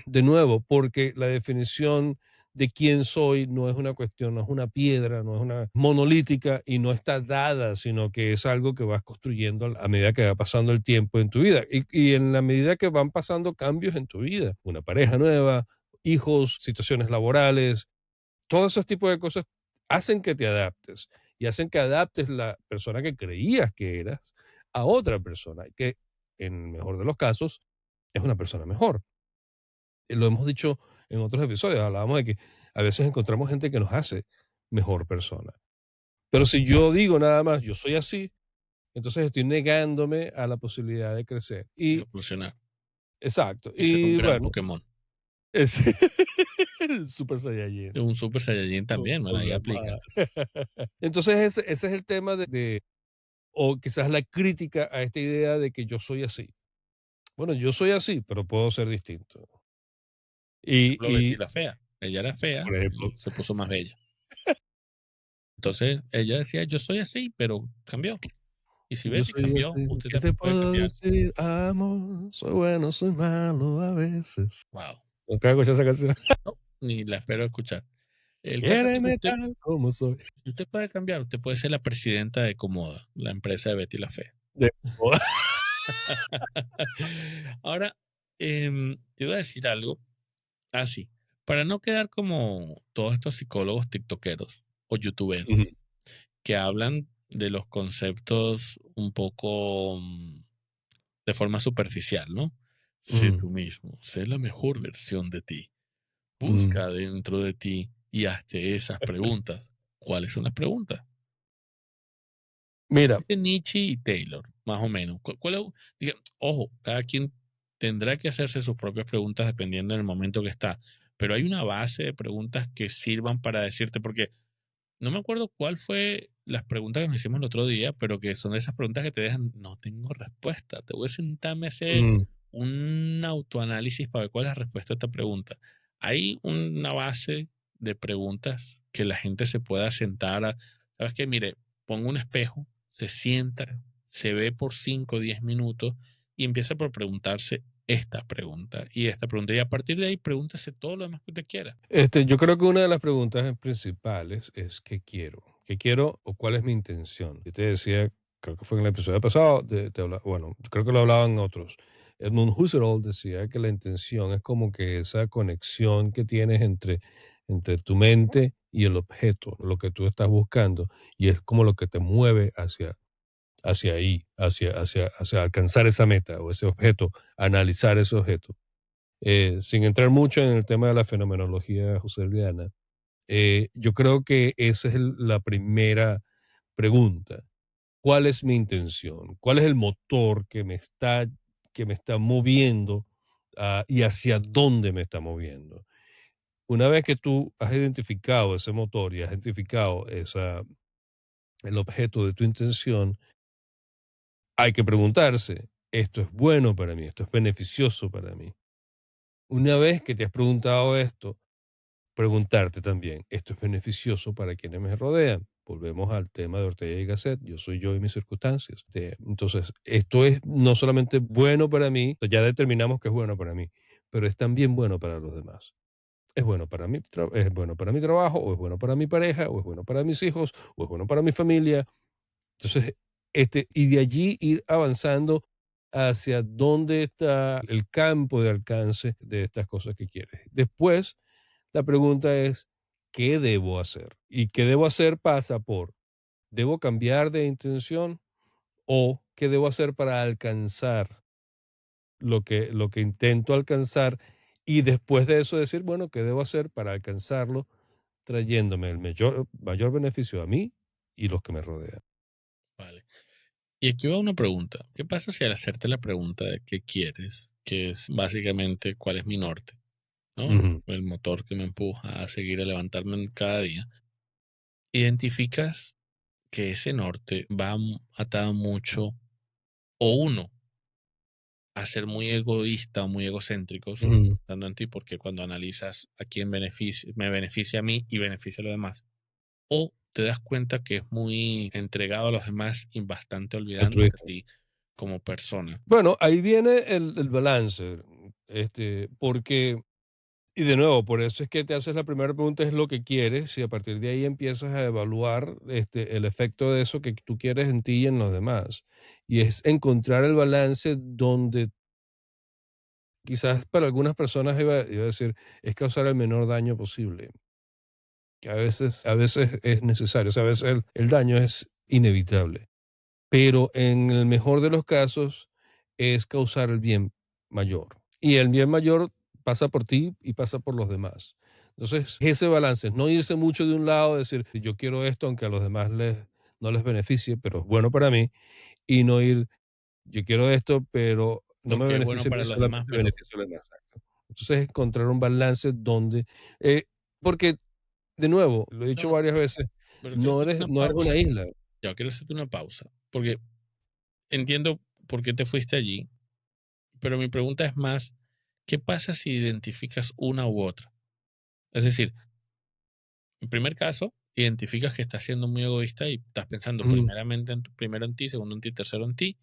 de nuevo, porque la definición de quién soy no es una cuestión, no es una piedra, no es una monolítica y no está dada, sino que es algo que vas construyendo a medida que va pasando el tiempo en tu vida y en la medida que van pasando cambios en tu vida, una pareja nueva, hijos, situaciones laborales, todos esos tipos de cosas hacen que te adaptes y hacen que adaptes la persona que creías que eras a otra persona, que en el mejor de los casos es una persona mejor. Lo hemos dicho en otros episodios, hablábamos de que a veces encontramos gente que nos hace mejor persona. Pero si yo digo nada más, yo soy así, entonces estoy negándome a la posibilidad de crecer. Y evolucionar exacto. y ser un Y gran bueno, Pokémon. es Super Saiyajin. Un Super Saiyajin también, bueno, ahí aplica. Entonces ese es el tema o quizás la crítica a esta idea de que yo soy así. Bueno, yo soy así, pero puedo ser distinto. Por Y, ejemplo, Betty y la fea. Ella era fea por ejemplo, y se puso más bella. Entonces, ella decía: "Yo soy así", pero cambió. Y si yo Betty soy cambió, así. usted ¿Qué te también puede puedo cambiar. decir? Amor, soy bueno, soy malo a veces. Wow. Nunca escuché esa canción. No, ni la espero escuchar. El caso es que Quiéreme tal como soy. si usted puede cambiar, usted puede ser la presidenta de Comoda, la empresa de Betty la fea. De- Ahora, te iba a decir algo así, para no quedar como todos estos psicólogos tiktokeros o youtuberos Ujú, que hablan de los conceptos un poco de forma superficial, ¿no? Sé ujú, tú mismo, sé la mejor versión de ti. ujú. Busca dentro de ti y hazte esas preguntas. ¿Cuáles son las preguntas? Mira, Dice Nietzsche y Taylor, más o menos. Ojo, cada quien tendrá que hacerse sus propias preguntas dependiendo del momento que está, pero hay una base de preguntas que sirvan para decirte, porque no me acuerdo cuál fue las preguntas que nos hicimos el otro día, pero que son esas preguntas que te dejan, no tengo respuesta, te voy a sentarme a hacer mm, un autoanálisis para ver cuál es la respuesta a esta pregunta. Hay una base de preguntas que la gente se pueda sentar a, ¿sabes qué? Mire, pongo un espejo, se sienta, se ve por 5 o 10 minutos y empieza por preguntarse esta pregunta y esta pregunta. Y a partir de ahí, pregúntese todo lo demás que usted quiera. yo creo que una de las preguntas principales es ¿qué quiero? ¿Qué quiero o cuál es mi intención? Yo te decía, creo que fue en el episodio pasado, bueno, creo que lo hablaban otros. Edmund Husserl decía que la intención es como que esa conexión que tienes entre tu mente y el objeto, lo que tú estás buscando, y es como lo que te mueve hacia ahí, hacia alcanzar esa meta o ese objeto, analizar ese objeto. Sin entrar mucho en el tema de la fenomenología husserliana, yo creo que esa es la primera pregunta. ¿Cuál es mi intención? ¿Cuál es el motor que me está moviendo y hacia dónde me está moviendo? Una vez que tú has identificado ese motor y has identificado el objeto de tu intención, hay que preguntarse, ¿esto es bueno para mí? ¿Esto es beneficioso para mí? Una vez que te has preguntado esto, preguntarte también, ¿esto es beneficioso para quienes me rodean? Volvemos al tema de Ortega y Gasset, yo soy yo y mis circunstancias. Entonces, esto es no solamente bueno para mí, ya determinamos que es bueno para mí, pero es también bueno para los demás. Es bueno para mí, es bueno para mi trabajo, o es bueno para mi pareja, o es bueno para mis hijos, o es bueno para mi familia. Entonces, y de allí ir avanzando hacia dónde está el campo de alcance de estas cosas que quieres. Después, la pregunta es, ¿qué debo hacer? Y qué debo hacer pasa por, ¿debo cambiar de intención o qué debo hacer para alcanzar lo que intento alcanzar? Y después de eso decir, bueno, ¿qué debo hacer para alcanzarlo trayéndome el mayor beneficio a mí y los que me rodean? Vale. Y aquí va una pregunta. ¿Qué pasa si al hacerte la pregunta de qué quieres, que es básicamente cuál es mi norte, ¿no? Ujú. El motor que me empuja a seguir a levantarme cada día. Identificas que ese norte va atado mucho, o uno, a ser muy egoísta o muy egocéntrico, solo Ujú. pensando en ti, porque cuando analizas a quién me beneficia a mí y beneficia a los demás, o te das cuenta que es muy entregado a los demás y bastante olvidándote a Altruista. ti como persona. Bueno, ahí viene el balance, porque, y de nuevo, por eso es que te haces la primera pregunta, es lo que quieres, y a partir de ahí empiezas a evaluar el efecto de eso que tú quieres en ti y en los demás. Y es encontrar el balance donde quizás para algunas personas iba a decir, es causar el menor daño posible, que a veces es necesario, o sea, a veces el daño es inevitable, pero en el mejor de los casos es causar el bien mayor. Y el bien mayor pasa por ti y pasa por los demás. Entonces, ese balance, no irse mucho de un lado, decir, yo quiero esto, aunque a los demás no les beneficie, pero es bueno para mí, y no ir, yo quiero esto, pero no me Porque es bueno beneficia, para pero los demás, solamente pero beneficia a los demás. Exacto. Entonces, encontrar un balance donde, eh, porque, de nuevo, lo he dicho no, varias veces, pero quiero no hacerte eres, una no eres una pausa. isla. Ya, quiero hacerte una pausa, porque entiendo por qué te fuiste allí, pero mi pregunta es más, ¿qué pasa si identificas una u otra? Es decir, en primer caso, identificas que estás siendo muy egoísta y estás pensando Ujú, primeramente primero en ti, segundo en ti, tercero en ti,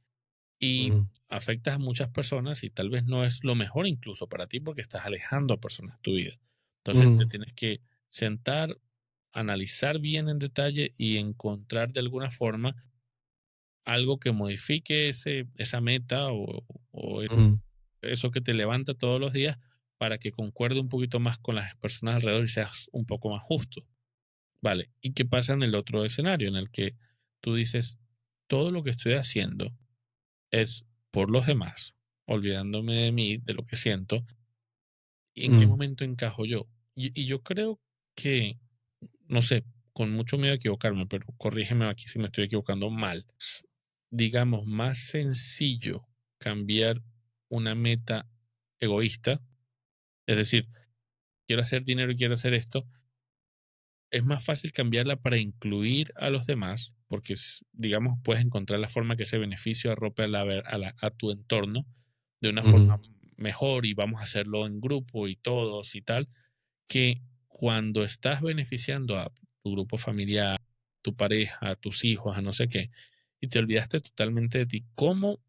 y ujú, afectas a muchas personas y tal vez no es lo mejor incluso para ti porque estás alejando a personas de tu vida. Entonces te ujú, tienes que sentar, analizar bien en detalle y encontrar de alguna forma algo que modifique esa meta o ujú. eso que te levanta todos los días para que concuerde un poquito más con las personas alrededor y seas un poco más justo. Vale, ¿y qué pasa en el otro escenario en el que tú dices, todo lo que estoy haciendo es por los demás, olvidándome de mí, de lo que siento, y en qué Mm, momento encajo yo? Y yo creo que, no sé, con mucho miedo a equivocarme, pero corrígeme aquí si me estoy equivocando mal. Digamos, más sencillo cambiar una meta egoísta, es decir, quiero hacer dinero y quiero hacer esto, es más fácil cambiarla para incluir a los demás, porque digamos, puedes encontrar la forma que ese beneficio arrope a tu entorno de una ujú, forma mejor y vamos a hacerlo en grupo y todos y tal, que cuando estás beneficiando a tu grupo familiar, tu pareja, a tus hijos, a no sé qué, y te olvidaste totalmente de ti, ¿cómo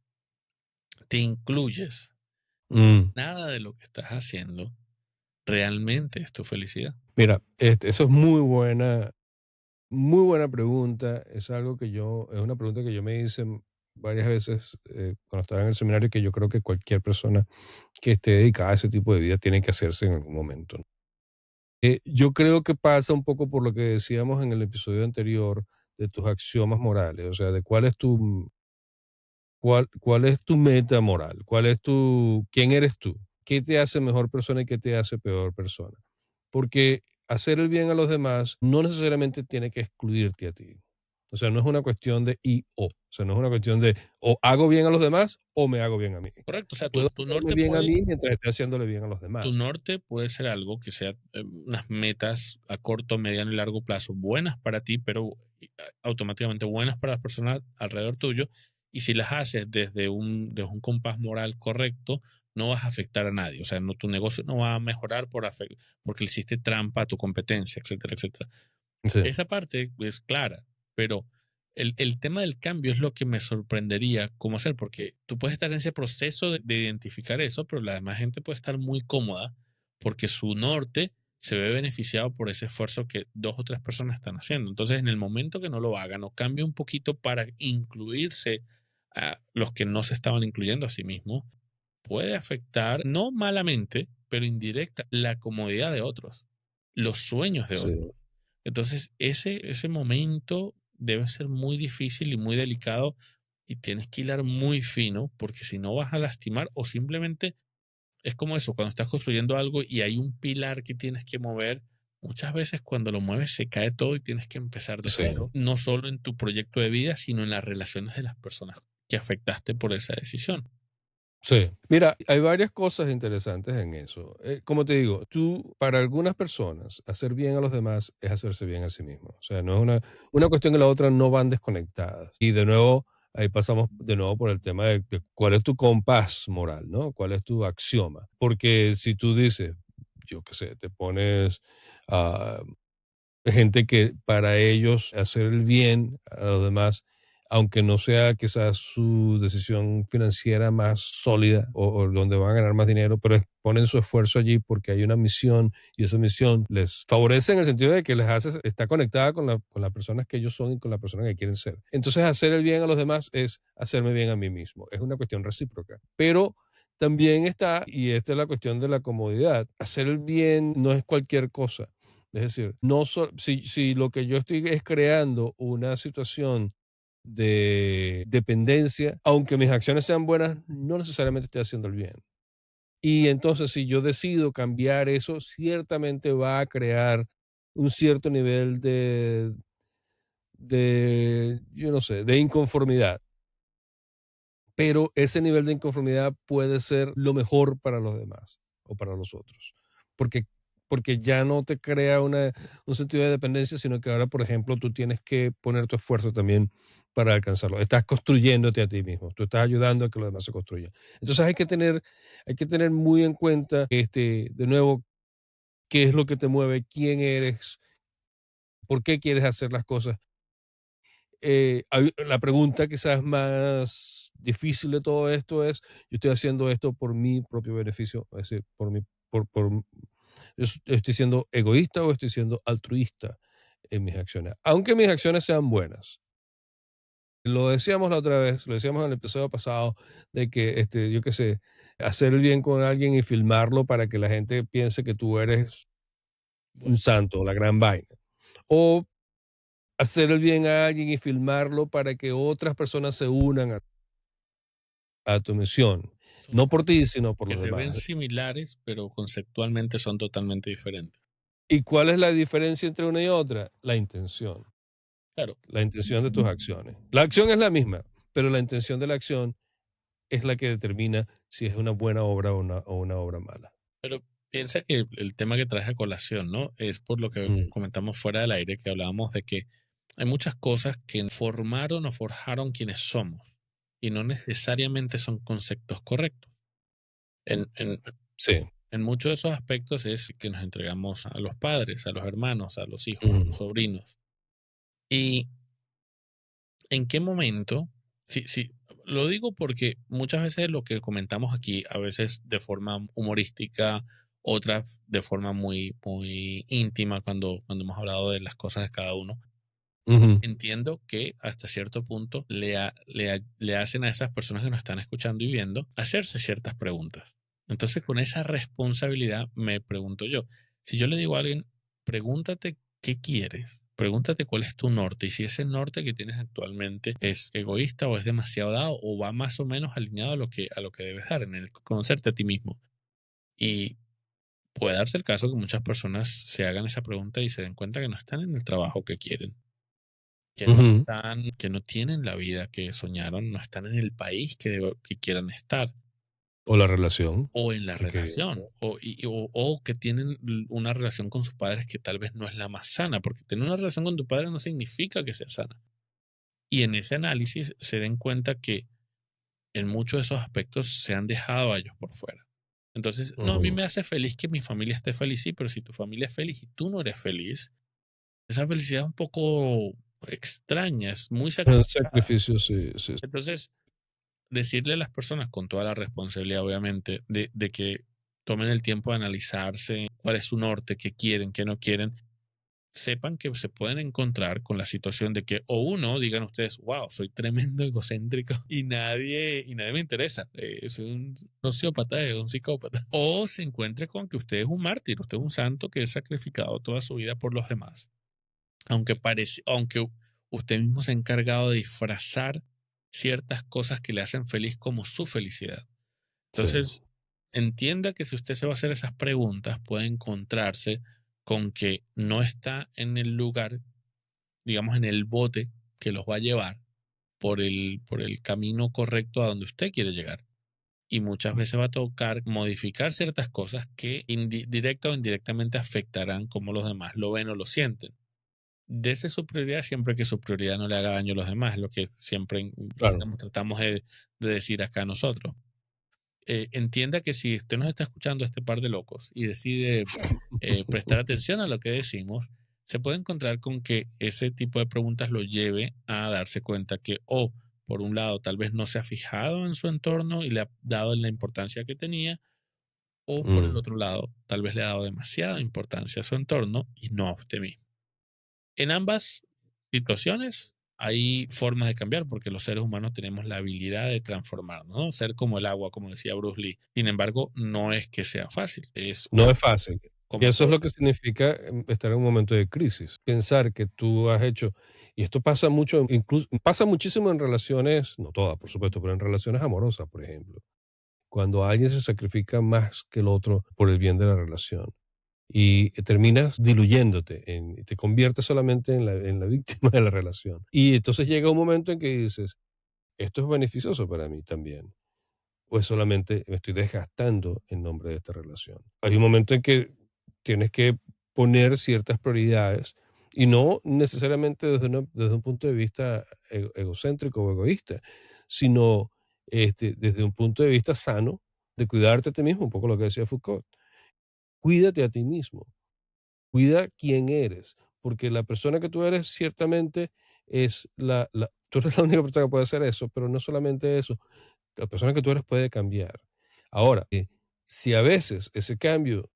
te incluyes? mm. Nada de lo que estás haciendo realmente es tu felicidad. Mira, eso es muy buena pregunta. Es algo que es una pregunta que yo me hice varias veces cuando estaba en el seminario, que yo creo que cualquier persona que esté dedicada a ese tipo de vida tiene que hacerse en algún momento, ¿no? Yo creo que pasa un poco por lo que decíamos en el episodio anterior de tus axiomas morales, o sea, de cuál es tu meta moral, quién eres tú, qué te hace mejor persona y qué te hace peor persona. Porque hacer el bien a los demás no necesariamente tiene que excluirte a ti. O sea, no es una cuestión de y o. O sea, no es una cuestión de o hago bien a los demás o me hago bien a mí. Correcto, o sea, Puedo tu hacerme norte bien a puede mí mientras esté haciéndole bien a los tu demás. norte puede ser algo que sea unas metas a corto, mediano y largo plazo buenas para ti, pero automáticamente buenas para las personas alrededor tuyo. Y si las haces desde un compás moral correcto, no vas a afectar a nadie. O sea, no, tu negocio no va a mejorar porque le hiciste trampa a tu competencia, etcétera, etcétera. Sí, Esa parte es clara, pero el tema del cambio es lo que me sorprendería cómo hacer, porque tú puedes estar en ese proceso de identificar eso, pero la demás gente puede estar muy cómoda porque su norte se ve beneficiado por ese esfuerzo que dos o tres personas están haciendo. Entonces, en el momento que no lo hagan o cambie un poquito para incluirse a los que no se estaban incluyendo a sí mismos, puede afectar, no malamente, pero indirecta, la comodidad de otros, los sueños de otros. sí, Entonces, ese momento debe ser muy difícil y muy delicado y tienes que hilar muy fino porque si no vas a lastimar o simplemente es como eso, cuando estás construyendo algo y hay un pilar que tienes que mover, muchas veces cuando lo mueves se cae todo y tienes que empezar de sí. cero, no solo en tu proyecto de vida, sino en las relaciones de las personas que afectaste por esa decisión. Sí, mira, hay varias cosas interesantes en eso. Como te digo, para algunas personas, hacer bien a los demás es hacerse bien a sí mismo. O sea, no es una cuestión que la otra no van desconectadas. Y de nuevo, ahí pasamos de nuevo por el tema de cuál es tu compás moral, ¿no? ¿Cuál es tu axioma? Porque si tú dices, yo qué sé, te pones a gente que para ellos hacer el bien a los demás, aunque no sea quizás su decisión financiera más sólida o donde van a ganar más dinero, pero ponen su esfuerzo allí porque hay una misión y esa misión les favorece en el sentido de que les hace, está conectada con las personas que ellos son y con la persona que quieren ser. Entonces hacer el bien a los demás es hacerme bien a mí mismo. Es una cuestión recíproca. Pero también está, y esta es la cuestión de la comodidad, hacer el bien no es cualquier cosa. Es decir, no si lo que yo estoy es creando una situación de dependencia, aunque mis acciones sean buenas, no necesariamente estoy haciendo el bien. Y entonces, si yo decido cambiar eso, ciertamente va a crear un cierto nivel yo no sé, de inconformidad. Pero ese nivel de inconformidad puede ser lo mejor para los demás o para los otros, porque, porque ya no te crea un sentido de dependencia, sino que ahora, por ejemplo, tú tienes que poner tu esfuerzo también para alcanzarlo. Estás construyéndote a ti mismo, tú estás ayudando a que los demás se construyan. Entonces hay que tener muy en cuenta, de nuevo, qué es lo que te mueve, quién eres, por qué quieres hacer las cosas. La pregunta quizás más difícil de todo esto es, yo estoy haciendo esto por mi propio beneficio, es decir, estoy siendo egoísta o estoy siendo altruista en mis acciones, aunque mis acciones sean buenas. Lo decíamos la otra vez, lo decíamos en el episodio pasado, de que, yo qué sé, hacer el bien con alguien y filmarlo para que la gente piense que tú eres un Bueno, santo, la gran vaina. O hacer el bien a alguien y filmarlo para que otras personas se unan a tu misión, son no por cosas ti, sino por que los se ven demás. similares, pero conceptualmente son totalmente diferentes. ¿Y cuál es la diferencia entre una y otra? Claro, La intención de tus acciones. La acción es la misma, pero la intención de la acción es la que determina si es una buena obra o una obra mala. pero piensa que el tema que traes a colación, ¿no? Es por lo que Mm, comentamos fuera del aire, que hablábamos de que hay muchas cosas que formaron o forjaron quienes somos y no necesariamente son conceptos correctos. En, en, sí. en muchos de esos aspectos es que nos entregamos a los padres, a los hermanos, a los hijos, a Ujú, los sobrinos. ¿Y en qué momento? Sí, sí, lo digo porque muchas veces lo que comentamos aquí, a veces de forma humorística, otras de forma muy, muy íntima cuando hemos hablado de las cosas de cada uno. ujú, Entiendo que hasta cierto punto le hacen a esas personas que nos están escuchando y viendo hacerse ciertas preguntas. Entonces, con esa responsabilidad me pregunto yo, si yo le digo a alguien, pregúntate qué quieres, pregúntate cuál es tu norte y si ese norte que tienes actualmente es egoísta o es demasiado dado o va más o menos alineado a lo que debes dar en el conocerte a ti mismo. Y puede darse el caso que muchas personas se hagan esa pregunta y se den cuenta que no están en el trabajo que quieren, ujú. que no tienen la vida que soñaron, no están en el país que quieran estar, O la relación, o en la porque relación, o que tienen una relación con sus padres que tal vez no es la más sana, porque tener una relación con tu padre no significa que sea sana. Y en ese análisis se den cuenta que en muchos de esos aspectos se han dejado a ellos por fuera. Entonces, no, a mí ujú, me hace feliz que mi familia esté feliz, sí, pero si tu familia es feliz y tú no eres feliz, esa felicidad es un poco extraña, es muy el sacrificada. sacrificio, sí, sí. Entonces, decirle a las personas con toda la responsabilidad, obviamente, de que tomen el tiempo de analizarse cuál es su norte, qué quieren, qué no quieren, sepan que se pueden encontrar con la situación de que o uno digan ustedes, wow, soy tremendo egocéntrico y nadie me interesa, soy un sociópata, un psicópata, o se encuentre con que usted es un mártir, usted es un santo que ha sacrificado toda su vida por los demás, aunque usted mismo se ha encargado de disfrazar ciertas cosas que le hacen feliz como su felicidad. Sí. Entonces, entienda que si usted se va a hacer esas preguntas, puede encontrarse con que no está en el lugar, digamos, en el bote que los va a llevar por el camino correcto a donde usted quiere llegar. Y muchas veces va a tocar modificar ciertas cosas que directa o indirectamente afectarán cómo los demás lo ven o lo sienten. dese su prioridad siempre que su prioridad no le haga daño a los demás, es lo que siempre, Claro. digamos, tratamos de decir acá nosotros. Entienda que si usted nos está escuchando este par de locos y decide prestar atención a lo que decimos, se puede encontrar con que ese tipo de preguntas lo lleve a darse cuenta que, o por un lado, tal vez no se ha fijado en su entorno y le ha dado la importancia que tenía, o por el Mm. otro lado, tal vez le ha dado demasiada importancia a su entorno y no a usted mismo. En ambas situaciones hay formas de cambiar porque los seres humanos tenemos la habilidad de transformarnos, ¿no? Ser como el agua, como decía Bruce Lee. Sin embargo, no es que sea fácil, es No es fácil. Y como eso es todo. lo que significa estar en un momento de crisis. Pensar que tú has hecho, y esto pasa mucho, incluso pasa muchísimo en relaciones, no todas, por supuesto, pero en relaciones amorosas, por ejemplo, cuando alguien se sacrifica más que el otro por el bien de la relación y terminas diluyéndote, te conviertes solamente en la víctima de la relación. Y entonces llega un momento en que dices, esto es beneficioso para mí también o es solamente me estoy desgastando en nombre de esta relación. Hay un momento en que tienes que poner ciertas prioridades y no necesariamente desde un punto de vista egocéntrico o egoísta, sino desde un punto de vista sano de cuidarte a ti mismo, un poco lo que decía Foucault. Cuídate a ti mismo, cuida quién eres, porque la persona que tú eres ciertamente es tú eres la única persona que puede hacer eso, pero no solamente eso, la persona que tú eres puede cambiar. Ahora, si a veces ese cambio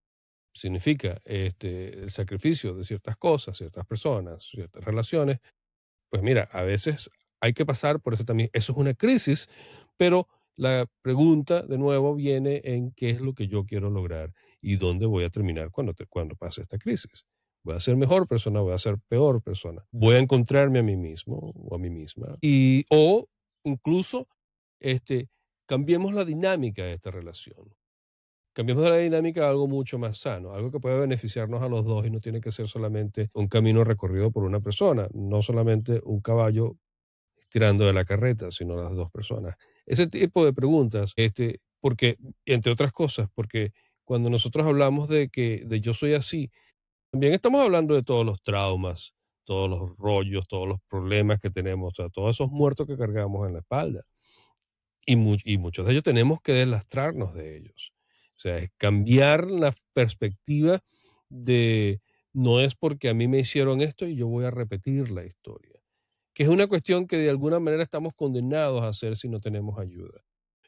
significa el sacrificio de ciertas cosas, ciertas personas, ciertas relaciones, pues mira, a veces hay que pasar por eso también. Eso es una crisis, pero la pregunta de nuevo viene en qué es lo que yo quiero lograr y dónde voy a terminar cuando pase esta crisis. ¿Voy a ser mejor persona? ¿Voy a ser peor persona? ¿Voy a encontrarme a mí mismo o a mí misma? O incluso este, cambiemos la dinámica de esta relación. Cambiemos la dinámica a algo mucho más sano, algo que pueda beneficiarnos a los dos y no tiene que ser solamente un camino recorrido por una persona, no solamente un caballo tirando de la carreta, sino las dos personas. Ese tipo de preguntas, porque, entre otras cosas, porque cuando nosotros hablamos de yo soy así, también estamos hablando de todos los traumas, todos los rollos, todos los problemas que tenemos, o sea, todos esos muertos que cargamos en la espalda y muchos de ellos tenemos que deslastrarnos de ellos. O sea, es cambiar la perspectiva de no es porque a mí me hicieron esto y yo voy a repetir la historia, que es una cuestión que de alguna manera estamos condenados a hacer si no tenemos ayuda.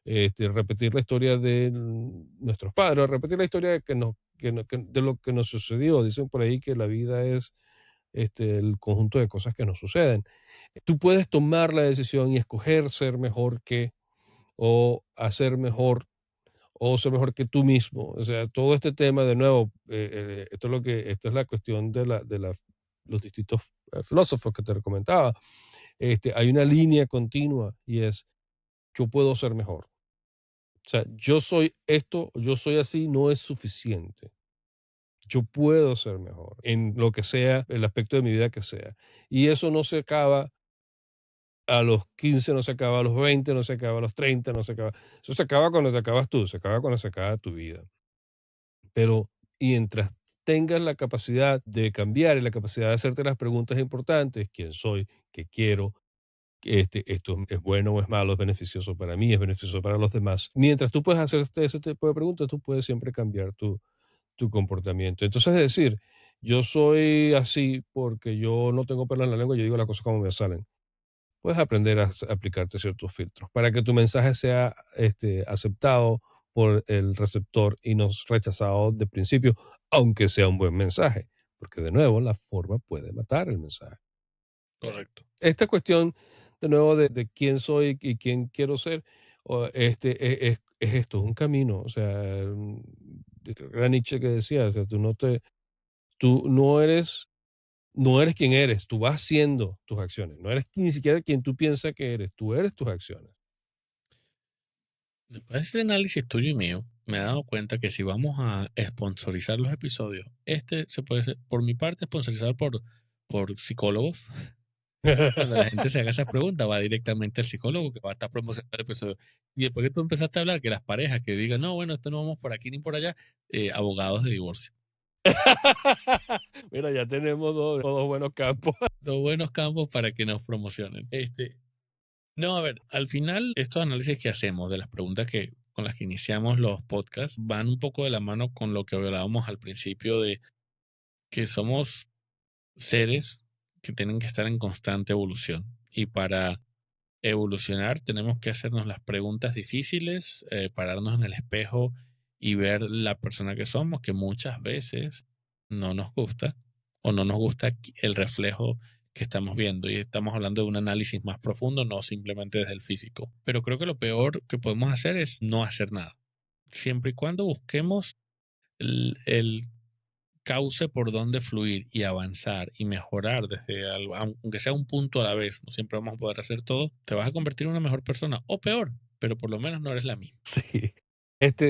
Repetir la historia de nuestros padres, repetir la historia de lo que nos sucedió. Dicen por ahí que la vida es el conjunto de cosas que nos suceden. Tú puedes tomar la decisión y escoger ser mejor que o hacer mejor o ser mejor que tú mismo. O sea, todo este tema de nuevo, esto es la cuestión los distintos filósofos que te comentaba. Hay una línea continua y es yo puedo ser mejor. O sea, yo soy esto, yo soy así, no es suficiente. Yo puedo ser mejor en lo que sea, el aspecto de mi vida que sea. Y eso no se acaba a los 15, no se acaba a los 20, no se acaba a los 30, no se acaba. Eso se acaba cuando te acabas tú, se acaba cuando se acaba tu vida. Pero mientras tengas la capacidad de cambiar y la capacidad de hacerte las preguntas importantes, quién soy, qué quiero, esto es bueno o es malo, es beneficioso para mí, es beneficioso para los demás. Mientras tú puedes hacer ese tipo de preguntas, tú puedes siempre cambiar tu comportamiento. Entonces, es decir, yo soy así porque yo no tengo pelo en la lengua, yo digo las cosas como me salen. Puedes aprender a aplicarte ciertos filtros para que tu mensaje sea aceptado por el receptor y no rechazado de principio, aunque sea un buen mensaje, porque de nuevo la forma puede matar el mensaje. Correcto. Esta cuestión, de nuevo, de quién soy y quién quiero ser, es esto, es un camino. O sea, era Nietzsche que decía, o sea, tú no eres quien eres, tú vas siendo tus acciones, no eres ni siquiera quien tú piensas que eres, tú eres tus acciones. Después de este análisis tuyo y mío, me he dado cuenta que si vamos a sponsorizar los episodios, este se puede ser, por mi parte, sponsorizar por psicólogos. Cuando la gente se haga esas preguntas, va directamente al psicólogo que va a estar promocionando el episodio. Y después que tú empezaste a hablar, que las parejas que digan, no, bueno, esto no vamos por aquí ni por allá, abogados de divorcio. Mira, ya tenemos dos buenos campos. Dos buenos campos para que nos promocionen. No, a ver, al final, estos análisis que hacemos de las preguntas con las que iniciamos los podcasts van un poco de la mano con lo que hablábamos al principio de que somos seres que tienen que estar en constante evolución. Y para evolucionar tenemos que hacernos las preguntas difíciles, pararnos en el espejo y ver la persona que somos, que muchas veces no nos gusta o no nos gusta el reflejo que estamos viendo. Y estamos hablando de un análisis más profundo, no simplemente desde el físico. Pero creo que lo peor que podemos hacer es no hacer nada. Siempre y cuando busquemos el cauce por donde fluir y avanzar y mejorar desde algo, aunque sea un punto a la vez, no siempre vamos a poder hacer todo, te vas a convertir en una mejor persona o peor, pero por lo menos no eres la misma. Sí.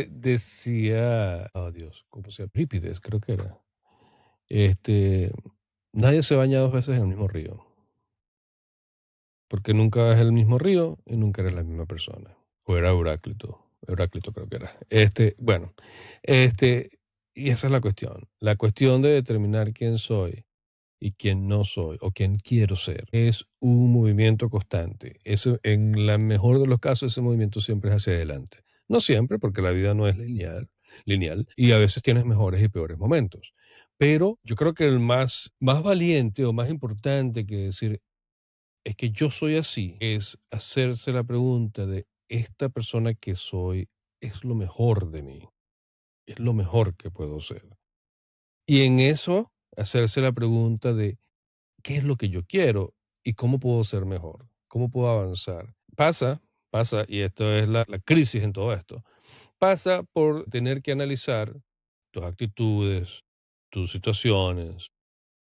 Decía, oh Dios, ¿cómo se llama? Eurípides, creo que era. Este, nadie se baña dos veces en el mismo río, porque nunca es el mismo río y nunca eres la misma persona. O era Heráclito creo que era. Bueno, este, y esa es la cuestión. La cuestión de determinar quién soy y quién no soy o quién quiero ser es un movimiento constante. Eso, en la mejor de los casos, ese movimiento siempre es hacia adelante. No siempre, porque la vida no es lineal y a veces tienes mejores y peores momentos. Pero yo creo que el más valiente o más importante que decir es que yo soy así es hacerse la pregunta de esta persona que soy es lo mejor de mí, es lo mejor que puedo ser. Y en eso, hacerse la pregunta de qué es lo que yo quiero y cómo puedo ser mejor, cómo puedo avanzar. Pasa, y esto es la crisis en todo esto, pasa por tener que analizar tus actitudes, tus situaciones,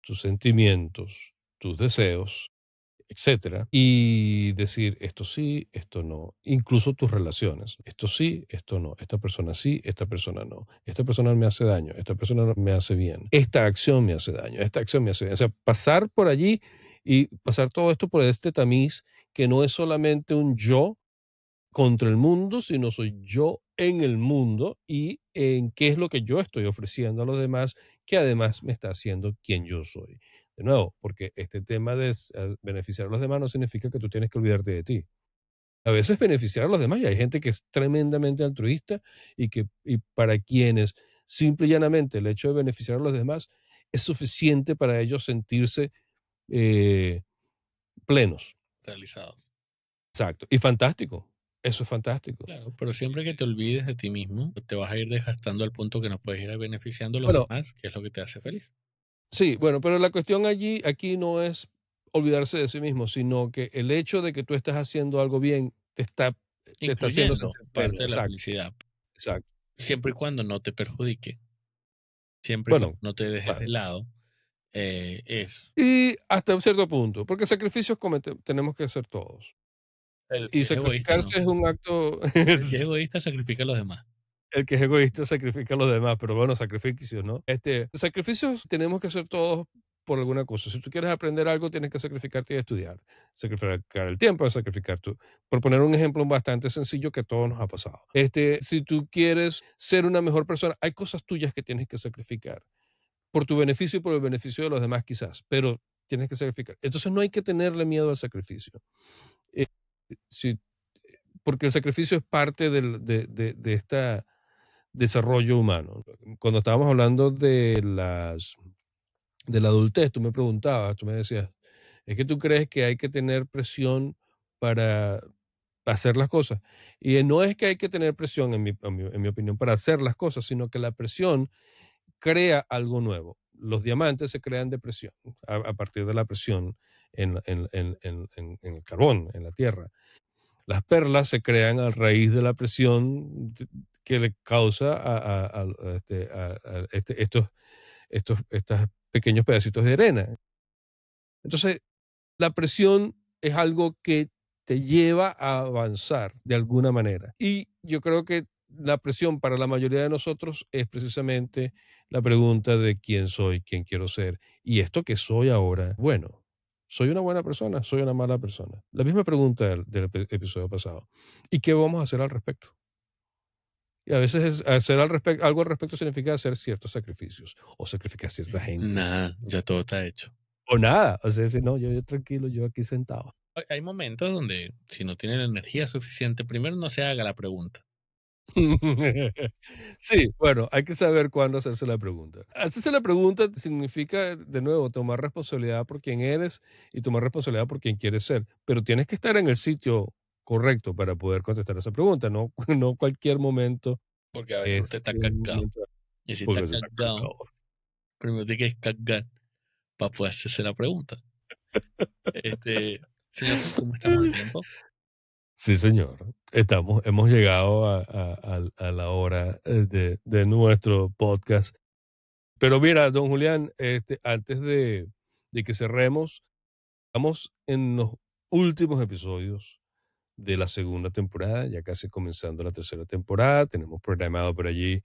tus sentimientos, tus deseos, etcétera, y decir esto sí, esto no, incluso tus relaciones, esto sí, esto no, esta persona sí, esta persona no, esta persona me hace daño, esta persona me hace bien, esta acción me hace daño, esta acción me hace bien, o sea, pasar por allí y pasar todo esto por este tamiz que no es solamente un yo contra el mundo, sino soy yo en el mundo y en qué es lo que yo estoy ofreciendo a los demás, que además me está haciendo quien yo soy. De nuevo, porque este tema de beneficiar a los demás no significa que tú tienes que olvidarte de ti. A veces beneficiar a los demás, y hay gente que es tremendamente altruista y para quienes simple y llanamente el hecho de beneficiar a los demás es suficiente para ellos sentirse eh, plenos. Realizados. Exacto. Y fantástico. Eso es fantástico. Claro, pero siempre que te olvides de ti mismo, te vas a ir desgastando al punto que no puedes ir beneficiando a los Bueno, demás, que es lo que te hace feliz. sí, bueno, pero la cuestión aquí no es olvidarse de sí mismo, sino que el hecho de que tú estás haciendo algo bien te está haciendo Incluyendo sentir pleno. parte de la Exacto, felicidad, exacto. siempre y cuando no te perjudique, siempre y cuando Bueno, no te dejes de claro. lado, es Y hasta un cierto punto, porque sacrificios tenemos que hacer todos. el Y que es egoísta, no. sacrificarse es un acto, El que es egoísta sacrifica a los demás. el que es egoísta sacrifica a los demás, pero bueno, sacrificios, ¿no? Sacrificios tenemos que hacer todos por alguna cosa. Si tú quieres aprender algo, tienes que sacrificarte y estudiar. Sacrificar el tiempo, sacrificar tu. Por poner un ejemplo bastante sencillo que a todos nos ha pasado. Si tú quieres ser una mejor persona, hay cosas tuyas que tienes que sacrificar. Por tu beneficio y por el beneficio de los demás, quizás, pero tienes que sacrificar. Entonces no hay que tenerle miedo al sacrificio. Eh, si- Porque el sacrificio es parte de esta desarrollo humano. Cuando estábamos hablando de la adultez, tú me preguntabas, tú me decías, ¿es que tú crees que hay que tener presión para hacer las cosas? Y no es que hay que tener presión, en mi opinión, para hacer las cosas, sino que la presión crea algo nuevo. Los diamantes se crean de presión, a partir de la presión en el carbón, en la tierra. Las perlas se crean a raíz de la presión que le causa estos pequeños pedacitos de arena. Entonces, la presión es algo que te lleva a avanzar de alguna manera. Y yo creo que la presión para la mayoría de nosotros es precisamente la pregunta de quién soy, quién quiero ser. Y esto que soy ahora, bueno, ¿soy una buena persona? ¿Soy una mala persona? La misma pregunta del episodio pasado. ¿Y qué vamos a hacer al respecto? Y a veces hacer algo al respecto significa hacer ciertos sacrificios o sacrificar cierta gente Nada, ya todo está hecho. o nada. O sea, decir, no, yo tranquilo, yo aquí sentado. Hay momentos donde si no tiene la energía suficiente, primero no se haga la pregunta. Sí, bueno, hay que saber cuándo hacerse la pregunta. Hacerse la pregunta significa, de nuevo, tomar responsabilidad por quién eres y tomar responsabilidad por quién quieres ser, pero tienes que estar en el sitio correcto para poder contestar esa pregunta, no, no cualquier momento Porque a veces usted es está un cargado. momento Y si está porque se está cargado, cargado. primero tiene que cargar para poder hacerse la pregunta. Señor Frick, ¿cómo estamos de tiempo? Sí, señor. Hemos llegado a la hora de nuestro podcast. Pero mira, don Julián, antes de que cerremos, estamos en los últimos episodios de la segunda temporada, ya casi comenzando la tercera temporada. Tenemos programado por allí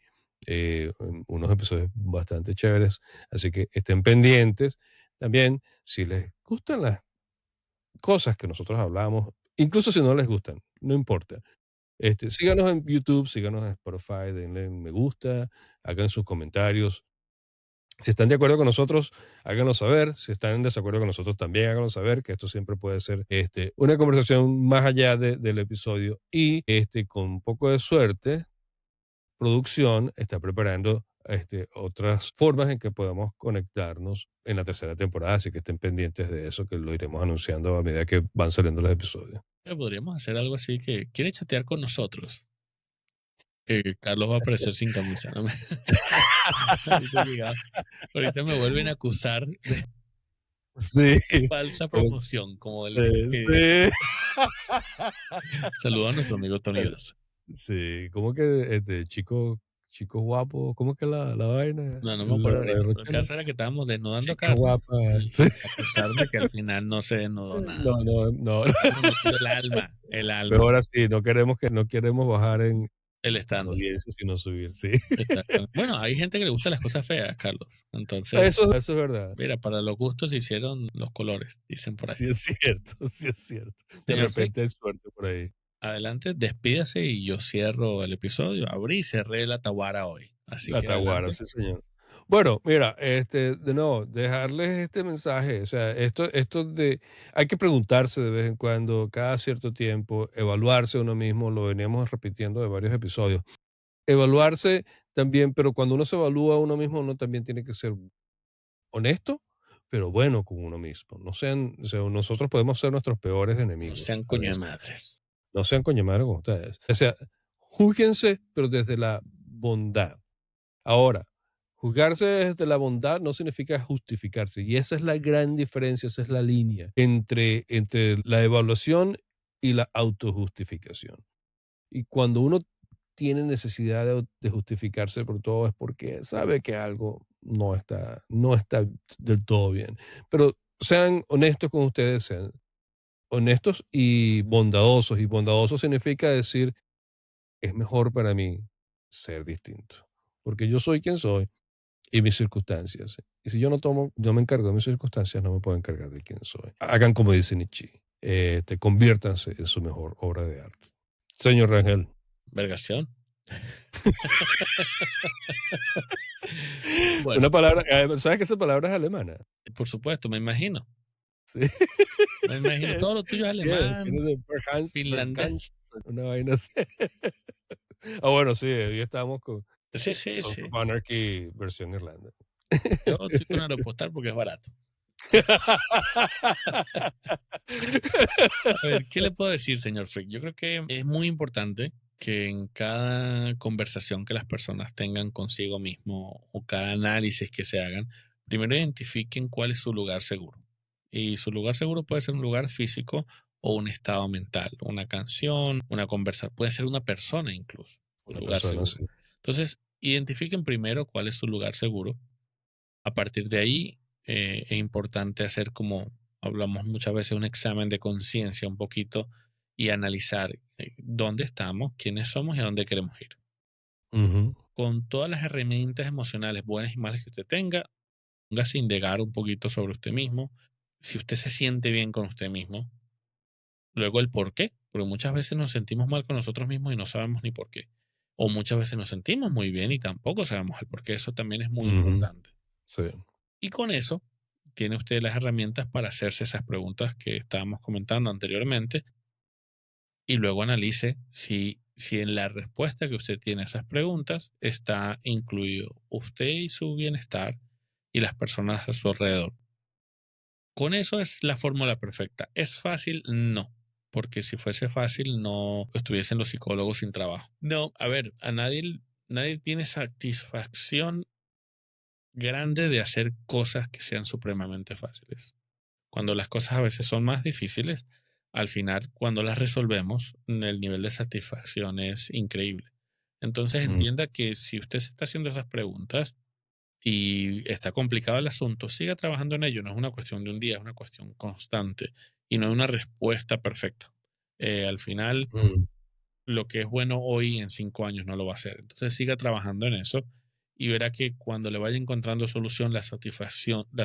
unos episodios bastante chéveres, así que estén pendientes. También, si les gustan las cosas que nosotros hablamos, incluso si no les gustan, no importa. Síganos en YouTube, síganos en Spotify, denle en me gusta, hagan sus comentarios. Si están de acuerdo con nosotros, háganlo saber. Si están en desacuerdo con nosotros, también háganlo saber, que esto siempre puede ser una conversación más allá del episodio. Y con un poco de suerte, producción está preparando otras formas en que podamos conectarnos en la tercera temporada. Así que estén pendientes de eso, que lo iremos anunciando a medida que van saliendo los episodios. Podríamos hacer algo así que quiere chatear con nosotros. Carlos va a aparecer sin camisa. ¿No? ahorita, ahorita me vuelven a acusar de Sí, falsa como- promoción, como el que sí. saluda a nuestro amigo Tony Das. Sí, ¿cómo que chico guapo? ¿Cómo que la vaina? No, no me La acuerdo de ahorita, pero el Rochela. caso era que estábamos desnudando a Chica Carlos guapa. Sí. y acusar de que al final no se desnudó nada. No, no, no. Estamos nutriendo el alma, Mejor así, no queremos bajar en el estándar. audiencia, sino subir, sí. Exactamente. Bueno, hay gente que le gusta las cosas feas, Carlos. Entonces, Eso es verdad. mira, para los gustos se hicieron los colores, dicen por ahí. Sí es cierto, sí es cierto. De Señor Frick, repente hay suerte por ahí. adelante, despídase y yo cierro el episodio. Abrí y cerré la taguara hoy. Así La que Taguara, adelante. sí, señor. Bueno, mira, de nuevo, dejarles este mensaje, o sea, hay que preguntarse de vez en cuando, cada cierto tiempo, evaluarse uno mismo, lo veníamos repitiendo de varios episodios. Evaluarse también, pero cuando uno se evalúa a uno mismo, uno también tiene que ser honesto, pero bueno con uno mismo. No sean, o sea, nosotros podemos ser nuestros peores No enemigos sean a coño de veces. madres. No sean coño madre con ustedes. O sea, júguense, pero desde la bondad. Ahora, juzgarse desde la bondad no significa justificarse, y esa es la gran diferencia, esa es la línea entre la evaluación y la autojustificación. Y cuando uno tiene necesidad de justificarse por todo es porque sabe que algo no está del todo bien. Pero sean honestos con ustedes, sean honestos y bondadosos. Y bondadoso significa decir, es mejor para mí ser distinto, porque yo soy quien soy y mis circunstancias. Y si yo no me encargo de mis circunstancias, no me puedo encargar de quién soy. Hagan como dice Nietzsche, conviértanse en su mejor obra de arte. Señor Rangel. Vergación. Una Bueno, palabra, ¿sabes que esa palabra es alemana? por supuesto, me imagino. Sí. Me imagino. Todo lo tuyo es Sí, alemán, viene de Berghain, finlandés. una vaina así. Ah, bueno, sí, hoy estamos con Sí, sí, Sons of sí. Anarchy versión Irlanda. Yo estoy con Aeropostal porque es barato. A ver, ¿qué le puedo decir, señor Frick? Yo creo que es muy importante que en cada conversación que las personas tengan consigo mismo o cada análisis que se hagan, primero identifiquen cuál es su lugar seguro. Y su lugar seguro puede ser un lugar físico o un estado mental, una canción, una conversación, puede ser una persona incluso, un Una lugar persona seguro. así. Entonces, identifiquen primero cuál es su lugar seguro. A partir de ahí, es importante hacer como hablamos muchas veces, un examen de conciencia un poquito y analizar dónde estamos, quiénes somos y a dónde queremos ir. Ujú. Con todas las herramientas emocionales buenas y malas que usted tenga, póngase a indagar un poquito sobre usted mismo. Si usted se siente bien con usted mismo, luego el por qué, porque muchas veces nos sentimos mal con nosotros mismos y no sabemos ni por qué. o muchas veces nos sentimos muy bien y tampoco sabemos el por qué. Eso también es muy Ujú. importante. Sí. Y con eso tiene usted las herramientas para hacerse esas preguntas que estábamos comentando anteriormente y luego analice si en la respuesta que usted tiene a esas preguntas está incluido usted y su bienestar y las personas a su alrededor. Con eso es la fórmula perfecta. ¿Es fácil? No. Porque si fuese fácil, no estuviesen los psicólogos sin trabajo. No, a ver, nadie tiene satisfacción grande de hacer cosas que sean supremamente fáciles. Cuando las cosas a veces son más difíciles, al final, cuando las resolvemos, el nivel de satisfacción es increíble. Entonces Mm, entienda que si usted se está haciendo esas preguntas y está complicado el asunto, siga trabajando en ello. No es una cuestión de un día, es una cuestión constante y no hay una respuesta perfecta. Al final, mm. lo que es bueno hoy en 5 años no lo va a ser. Entonces siga trabajando en eso y verá que cuando le vaya encontrando solución, la satisfacción va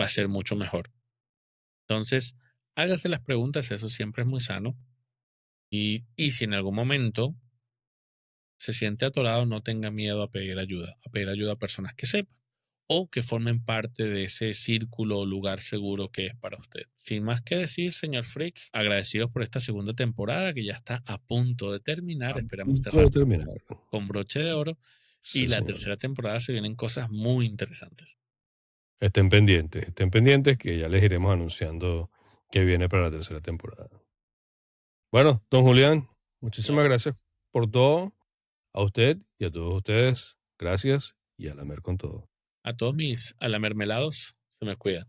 a ser mucho mejor. Entonces, hágase las preguntas, eso siempre es muy sano. Y si en algún momento se siente atorado, no tenga miedo a pedir ayuda a personas que sepan o que formen parte de ese círculo o lugar seguro que es para usted. Sin más que decir, señor Freak, agradecidos por esta segunda temporada que ya está a punto de terminar. A Esperamos punto de cerrar terminar. con broche de oro y Sí, la señor. tercera temporada se vienen cosas muy interesantes. Estén pendientes que ya les iremos anunciando que viene para la tercera temporada. Bueno, don Julián, muchísimas Señor, gracias por todo. A usted y a todos ustedes, gracias y a lamer con todo. a todos mis alamermelados, se me cuidan.